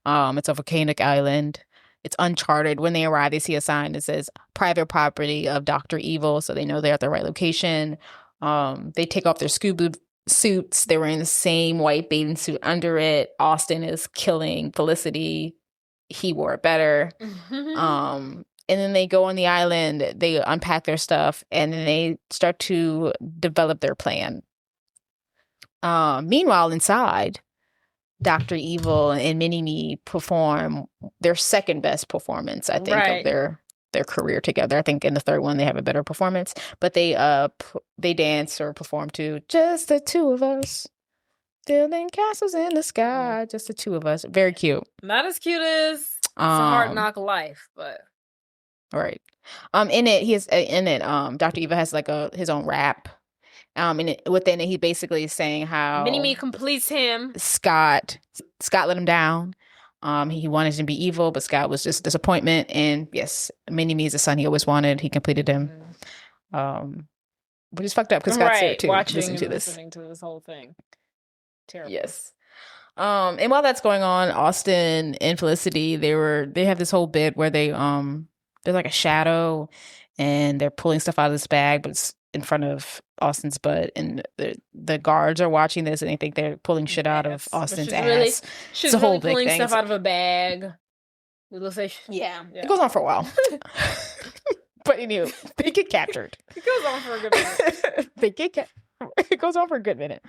It's a volcanic island. It's uncharted. When they arrive, they see a sign that says private property of Dr. Evil, so they know they're at the right location. They take off their scuba suits. They're wearing the same white bathing suit under it. Austin is killing Felicity. He wore it better. And then they go on the island, they unpack their stuff, and then they start to develop their plan. Meanwhile, inside, Dr. Evil and Mini-Me perform their second best performance, I think, of their career together. I think in the third one they have a better performance, but they dance or perform to Just the Two of Us, building castles in the sky, just the two of us. Very cute. Not as cute as It's a Hard Knock Life, but right. In it, Dr. Evil has like his own rap. And within it, he basically is saying how Mini-Me completes him. Scott let him down. He wanted to be evil, but Scott was just a disappointment. And yes, Mini-Me is the son he always wanted. He completed him. Which is fucked up because Scott's there too. Listening to this whole thing. Terrible. Yes. And while that's going on, Austin and Felicity, they have this whole bit where they're like a shadow and they're pulling stuff out of this bag, but it's in front of Austin's butt, and the guards are watching this and they think they're pulling shit out of Austin's ass. She's really whole pulling stuff out of a bag. Yeah. It goes on for a while. But anyway, they get captured. It goes on for a good minute. It goes on for a good minute.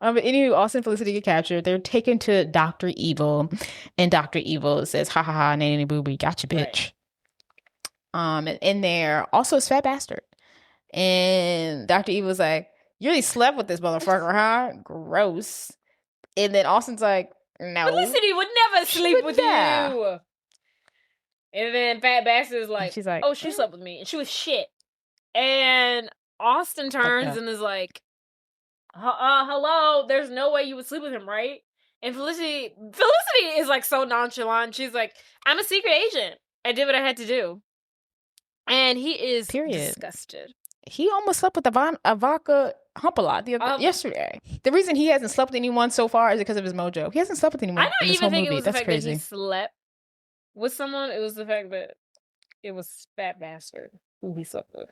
But anyway, Austin and Felicity get captured. They're taken to Dr. Evil, and Dr. Evil says, "Ha ha ha, nanny boo boo, got you, bitch." Right. And in there also is Fat Bastard. And Dr. Evil's like, "You really slept with this motherfucker, huh? Gross." And then Austin's like, "No. Felicity would never sleep with you." And then Fat Bastard is like, she's like, "Oh, she slept with me. And she was shit." And Austin turns and is like, hello, there's no way you would sleep with him, right? And Felicity is like so nonchalant. She's like, "I'm a secret agent. I did what I had to do." And he is disgusted. He almost slept with Ivanka Humpalot yesterday. The reason he hasn't slept with anyone so far is because of his mojo. He hasn't slept with anyone. I don't even think it was the fact crazy. that he slept with someone. It was the fact that it was Fat Bastard who he slept with.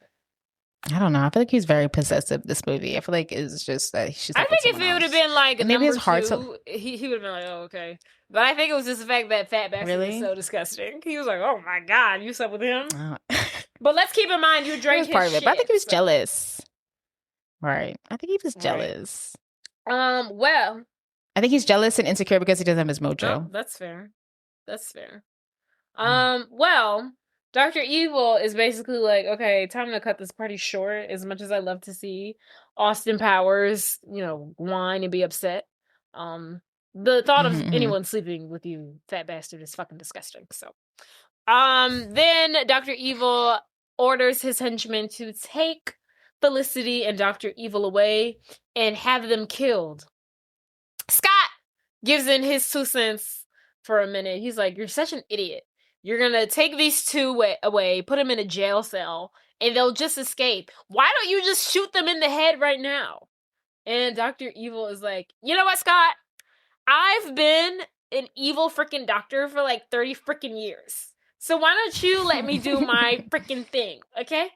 I don't know. I feel like he's very possessive this movie. I feel like it's just that she's. I think if it would have been like maybe his heart's he would have been like, "Oh, okay." But I think it was just the fact that Fat Bastard was so disgusting. He was like, "Oh my god, you slept with him." But let's keep in mind you drank his shit. But I think he was jealous. Right. I think he was jealous. Well, I think he's jealous and insecure because he doesn't have his mojo. Oh, that's fair. Well, Dr. Evil is basically like, okay, time to cut this party short. As much as I love to see Austin Powers, whine and be upset. The thought of anyone sleeping with you, Fat Bastard, is fucking disgusting. So, then Dr. Evil orders his henchmen to take Felicity and Dr. Evil away and have them killed. Scott gives in his 2 cents for a minute. He's like, "You're such an idiot. You're going to take these two away, put them in a jail cell, and they'll just escape. Why don't you just shoot them in the head right now?" And Dr. Evil is like, "You know what, Scott? I've been an evil freaking doctor for like 30 freaking years. So why don't you let me do my freaking thing, okay?"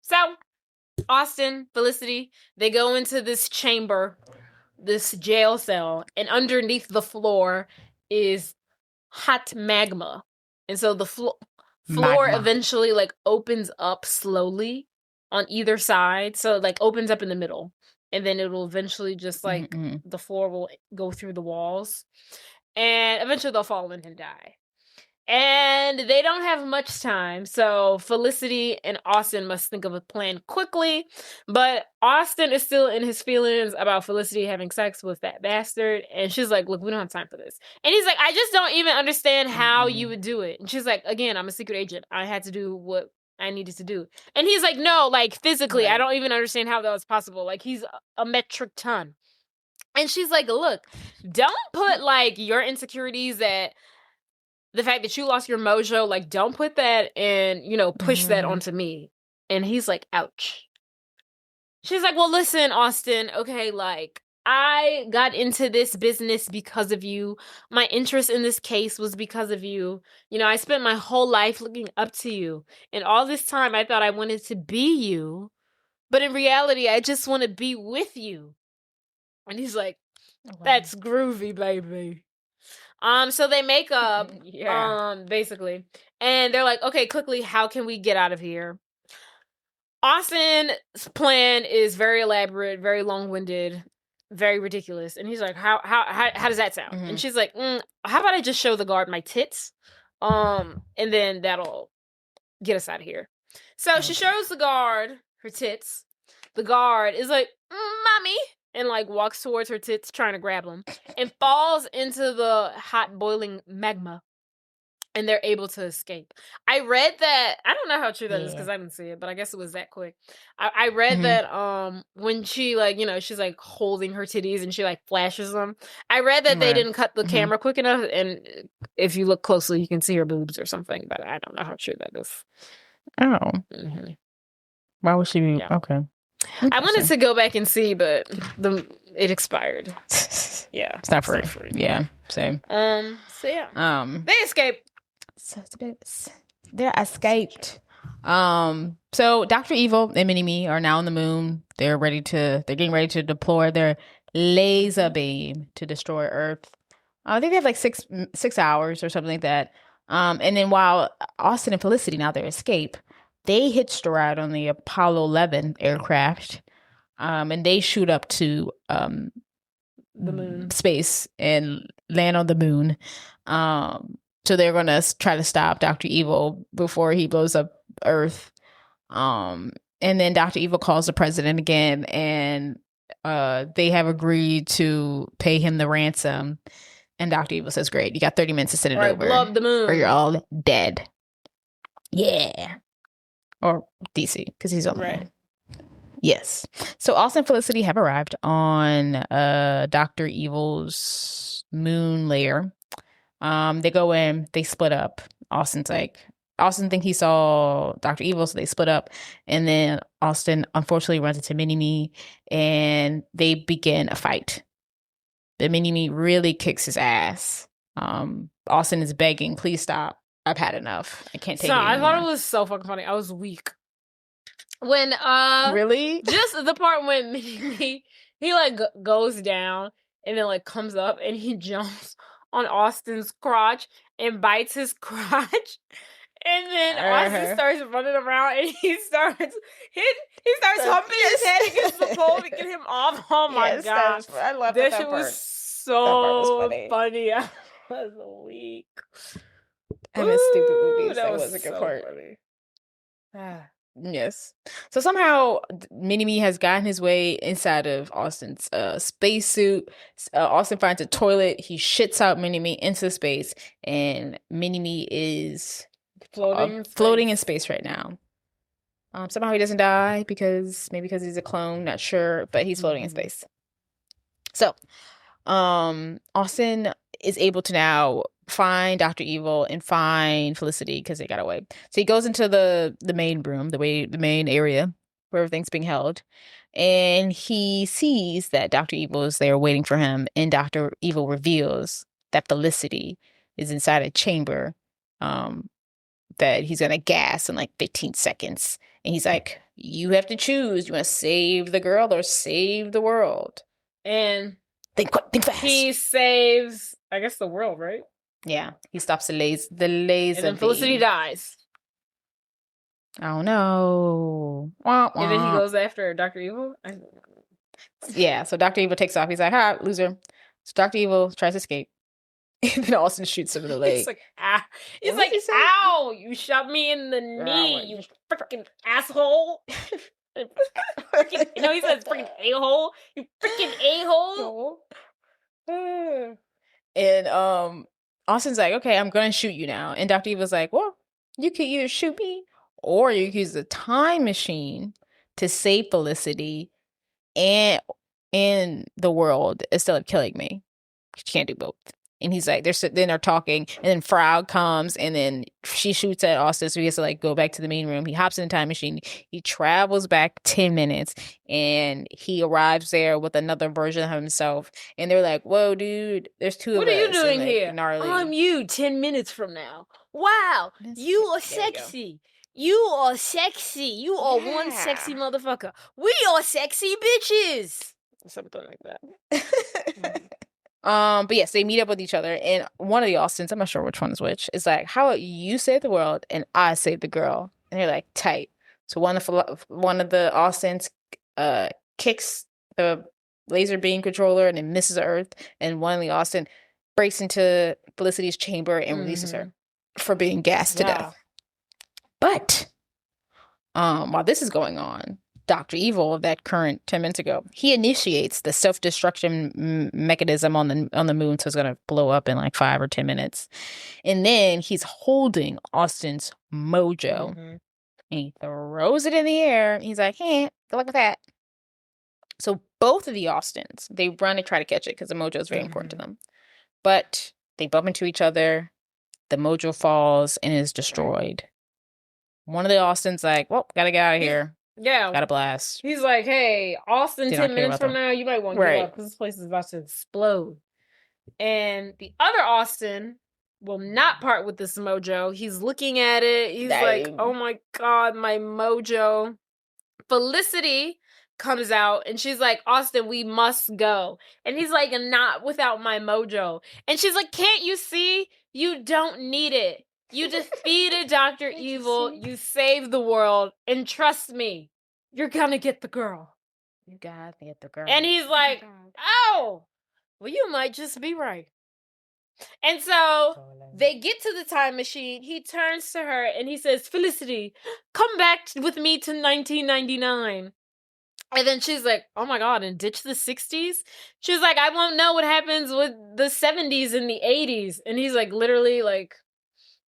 So, Austin, Felicity, they go into this chamber, this jail cell, and underneath the floor is hot magma. And so the floor eventually like opens up slowly on either side. So it like opens up in the middle. And then it will eventually just like the floor will go through the walls. And eventually they'll fall in and die. And they don't have much time, so Felicity and Austin must think of a plan quickly. But Austin is still in his feelings about Felicity having sex with Fat Bastard, and she's like, "Look, we don't have time for this." And he's like, "I just don't even understand how you would do it." And she's like, "Again, I'm a secret agent. I had to do what I needed to do." And he's like, "No, like physically, I don't even understand how that was possible. Like he's a metric ton." And she's like, "Look, don't put like your insecurities at the fact that you lost your mojo, like, don't put that and, push that onto me." And he's like, "Ouch." She's like, "Well, listen, Austin, okay, like, I got into this business because of you. My interest in this case was because of you. I spent my whole life looking up to you. And all this time, I thought I wanted to be you. But in reality, I just want to be with you." And he's like, "That's groovy, baby." So they make up, Yeah. basically, and they're like, okay, quickly, how can we get out of here? Austin's plan is very elaborate, very long-winded, very ridiculous, and he's like, how does that sound? And she's like, how about I just show the guard my tits, and then that'll get us out of here. So she shows the guard her tits. The guard is like, mommy, and like walks towards her tits, trying to grab them, and falls into the hot boiling magma. And they're able to escape. I read that, I don't know how true that is because I didn't see it, but I guess it was that quick. I read that when she like, she's like holding her titties and she like flashes them. I read that they didn't cut the camera quick enough, and if you look closely, you can see her boobs or something, but I don't know how true that is. Oh. Why would she be? Yeah. Okay. I wanted to go back and see, but it expired. Yeah. It's not free. Yeah. Same. So yeah. They escape. So they're escaped. So Dr. Evil and Mini-Me are now on the moon. They're getting ready to deploy their laser beam to destroy Earth. I think they have like 6 hours or something like that. And then while Austin and Felicity, now their escape, they hitched a ride on the Apollo 11 aircraft. And they shoot up to the moon, space, and land on the moon. So they're going to try to stop Dr. Evil before he blows up Earth. And then Dr. Evil calls the president again, and they have agreed to pay him the ransom. And Dr. Evil says, great, you got 30 minutes to send it over. Love the moon. Or you're all dead. Yeah. Or DC, because he's on the moon. Yes. So Austin and Felicity have arrived on Dr. Evil's moon lair. They go in, they split up. Austin think he saw Dr. Evil, so they split up. And then Austin unfortunately runs into Mini-Me, and they begin a fight. The Mini-Me really kicks his ass. Austin is begging, please stop. I've had enough. I can't take it anymore. I thought it was so fucking funny. I was weak. When really? Just the part when Mini-Me, he like goes down and then like comes up and he jumps on Austin's crotch and bites his crotch. And then Austin starts running around and he starts humping his head against the pole to get him off. Oh my god. I love that shit was so funny. I was weak. I miss stupid movies. That was a good so part. Funny. Yes. So somehow Mini-Me has gotten his way inside of Austin's spacesuit. Austin finds a toilet. He shits out Mini-Me into space, and Mini-Me is floating in space right now. Somehow he doesn't die because he's a clone, not sure, but he's floating in space. So, Austin is able to now find Dr. Evil and find Felicity because they got away. So he goes into the main room, the main area where everything's being held, and he sees that Dr. Evil is there waiting for him, and Dr. Evil reveals that Felicity is inside a chamber that he's gonna gas in like 15 seconds. And he's like, you have to choose. You want to save the girl or save the world? And think fast. He saves, I guess, the world, right? Yeah, he stops the laser. And then Felicity dies. Oh no! And then he goes after Dr. Evil. Yeah, so Dr. Evil takes off. He's like, "Ha, loser!" So Dr. Evil tries to escape, and then Austin shoots him in the leg. It's like, ah! It's like, ow! You shot me in the knee, you freaking asshole! He says freaking a-hole. You freaking a-hole. And Austin's like, okay, I'm gonna shoot you now. And Dr. Evil's like, well, you could either shoot me or you could use the time machine to save Felicity and the world instead of killing me. You can't do both. And he's like, they're talking, and then Frog comes, and then she shoots at Austin, so he has to like go back to the main room. He hops in the time machine. He travels back 10 minutes, and he arrives there with another version of himself. And they're like, "Whoa, dude! There's two of us." What are you doing here? Gnarly. I'm you 10 minutes from now. Wow, you are sexy. You are sexy. You are one sexy motherfucker. We are sexy bitches. Something like that. But yes, they meet up with each other, and one of the Austins, I'm not sure which one is which, is like, "How about you save the world and I save the girl?" And they're like, "Tight." So one of the Austins kicks the laser beam controller and it misses Earth, and one of the Austin breaks into Felicity's chamber and releases her for being gassed to death. But while this is going on, Dr. Evil, that current 10 minutes ago, he initiates the self-destruction mechanism on the moon, so it's going to blow up in like 5 or 10 minutes. And then he's holding Austin's mojo, and he throws it in the air. And he's like, "Hey, good luck with that." So both of the Austins, they run and try to catch it because the mojo is very important to them. But they bump into each other. The mojo falls and is destroyed. One of the Austins like, "Well, gotta get out of here." Yeah. Got a blast. He's like, "Hey, Austin, 10 minutes from now, you might want to give up because this place is about to explode." And the other Austin will not part with this mojo. He's looking at it. He's like, "Oh my God, my mojo." Felicity comes out and she's like, "Austin, we must go." And he's like, "Not without my mojo." And she's like, "Can't you see? You don't need it. You defeated Dr. Evil. You saved the world. And trust me, you're gonna get the girl. You gotta get the girl." And he's like, "Oh, well, you might just be right." And so they get to the time machine. He turns to her and he says, "Felicity, come back with me to 1999. And then she's like, "Oh my God," and ditch the 60s? She's like, "I won't know what happens with the 70s and the 80s. And he's like, "Literally, like,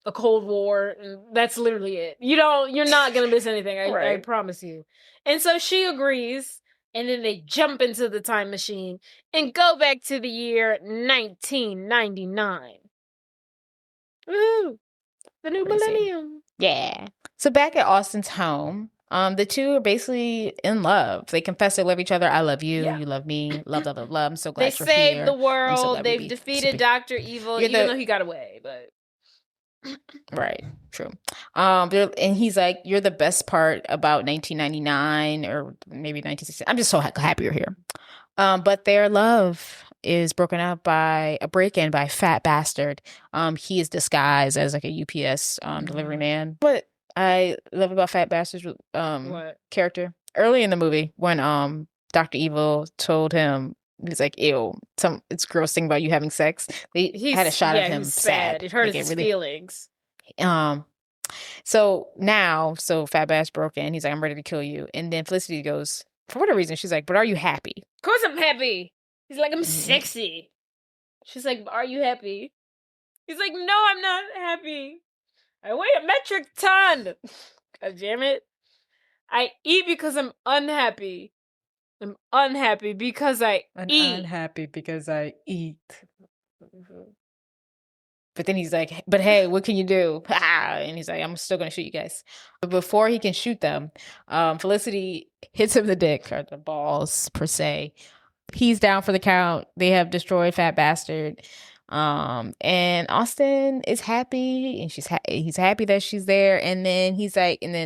a Cold War, and that's literally it. You're not gonna miss anything. I promise you." And so she agrees, and then they jump into the time machine and go back to the year 1999. Woo! The new millennium. Yeah. So back at Austin's home, the two are basically in love. They confess they love each other. "I love you. Yeah. You love me. Love, love, love, love. I'm so glad They you're here. saved the world. So They've defeated Dr. Evil, even though he got away, but right, true. And he's like, "You're the best part about 1999 or maybe 1960. I'm just so happy you're here." But their love is broken up by a break-in by Fat Bastard. He is disguised as like a UPS delivery man. What I love about Fat Bastard's character early in the movie, when Dr. Evil told him, he's like, "Ew, it's gross thing about you having sex." He had a shot of him sad. It hurt his feelings. So Fat Bastard broke in. He's like, "I'm ready to kill you." And then Felicity goes, for whatever reason, she's like, "But are you happy?" "Of course I'm happy." He's like, "I'm sexy." She's like, "Are you happy?" He's like, "No, I'm not happy. I weigh a metric ton. God damn it. I eat because I'm unhappy. I'm unhappy because I eat." Unhappy because I eat. But then he's like, "But hey, what can you do?" And he's like, "I'm still going to shoot you guys." But before he can shoot them, Felicity hits him the dick, or the balls, per se. He's down for the count. They have destroyed Fat Bastard. And Austin is happy, and he's happy that she's there. And then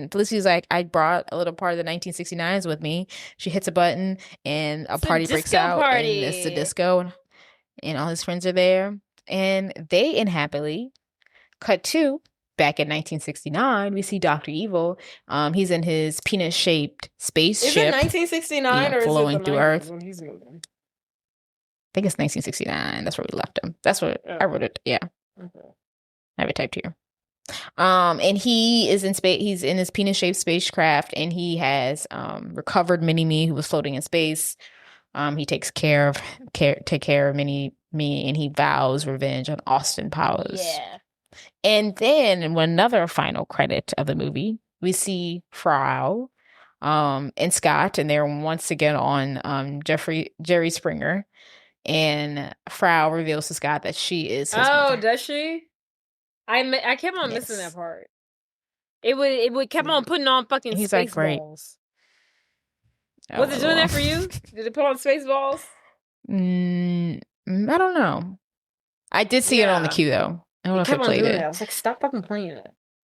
Felicity's like, "I brought a little part of the 1969s with me." She hits a button, and a party breaks out. And it's the disco, and all his friends are there. And they end happily. Cut to back in 1969, we see Dr. Evil. He's in his penis-shaped spaceship. Is it 1969 or flowing is it through Earth? When he's moving? I think it's 1969. That's where we left him. That's what I wrote it. Yeah, I have it typed here. And he is in space. He's in his penis-shaped spacecraft, and he has recovered Mini-Me, who was floating in space. He takes care of Mini-Me, and he vows revenge on Austin Powers. Yeah. And then in another final credit of the movie, we see Frau and Scott, and they're once again on Jerry Springer. And Frau reveals to Scott that she is his mother. Does she? I kept on missing that part. It would kept on putting on fucking Spaceballs. Was it doing that for you? Did it put on Spaceballs? I don't know. I did see it on the queue though. I don't know if it played it. I was like, stop fucking playing it.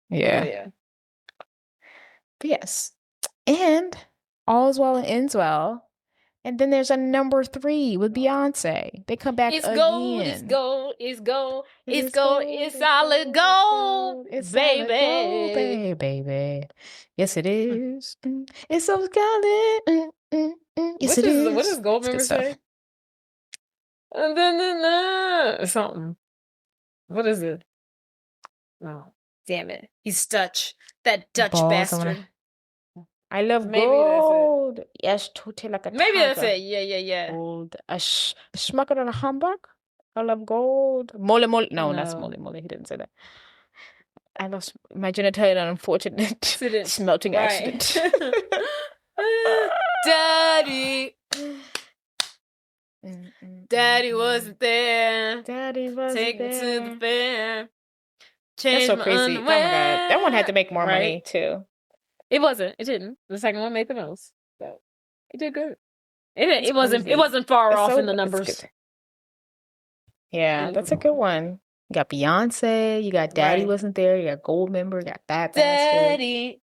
Yeah. Yeah. But yes. And all is well and ends well. And then there's a number 3 with Beyonce. They come back It's again. gold, it's gold, it's gold, it's gold, it's solid gold, It's baby. solid gold, baby. Yes, it is. It's so solid. Yes, it is. What does Goldmember say? Something. What is it? Oh, damn it. He's Dutch. That Dutch Balls, bastard. I love Maybe gold. Yes, tooty like a Maybe that's tiger. it. Yeah. Gold. A schmucker on a humbug. I love gold. Mole mole. No, that's No. mole mole. He didn't say that. I lost my genitalia in an unfortunate smelting accident. Daddy. Daddy wasn't there. Daddy wasn't Take me to the fair. That's so crazy. Oh my god. That one had to make more money Right? too. It wasn't. It didn't. The second one made the most. So it did good. It wasn't far off in the numbers. Yeah, that's a good one. You got Beyonce, you got Daddy Right. Wasn't There, you got Goldmember, you got that Daddy.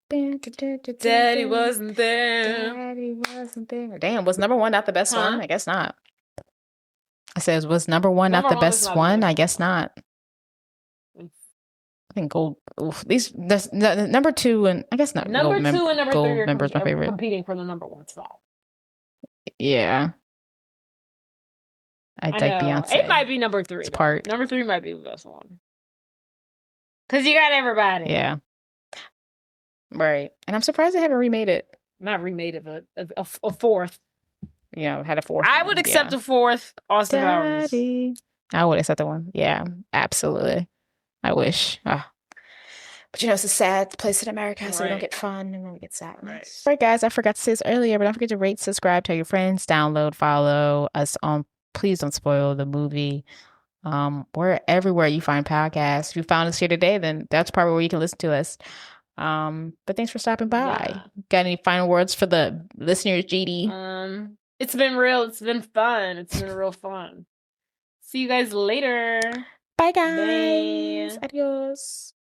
Daddy wasn't there. Daddy wasn't there. Damn, was number 1 not the best one? Huh? I guess not. I said, was number 1 not Number the one was best not the one? best I guess not. I think Gold. Oof, the number 2 and I guess not. Number 2 and number 3 are Goldmember's my favorite. competing for the number 1 spot. Yeah. I like know. Beyonce. It might be number 3. It's part. Number 3 might be the best one. Because you got everybody. Yeah. Right. And I'm surprised they haven't remade it. Not remade it, but a 4th. You know, had a 4th. I would accept a 4th Austin Powers. Daddy. I would accept the one. Yeah, absolutely. I wish. But you know, it's a sad place in America, so we don't Right. get fun and then we get sad. Right. All right, guys, I forgot to say this earlier, but don't forget to rate, subscribe, tell your friends, download, follow us on Please Don't Spoil the Movie. We're everywhere you find podcasts. If you found us here today, then that's probably where you can listen to us. But thanks for stopping by. Yeah. Got any final words for the listeners, GD? It's been real. It's been fun. It's been real fun. See you guys later. Bye, guys. Bye. Adios.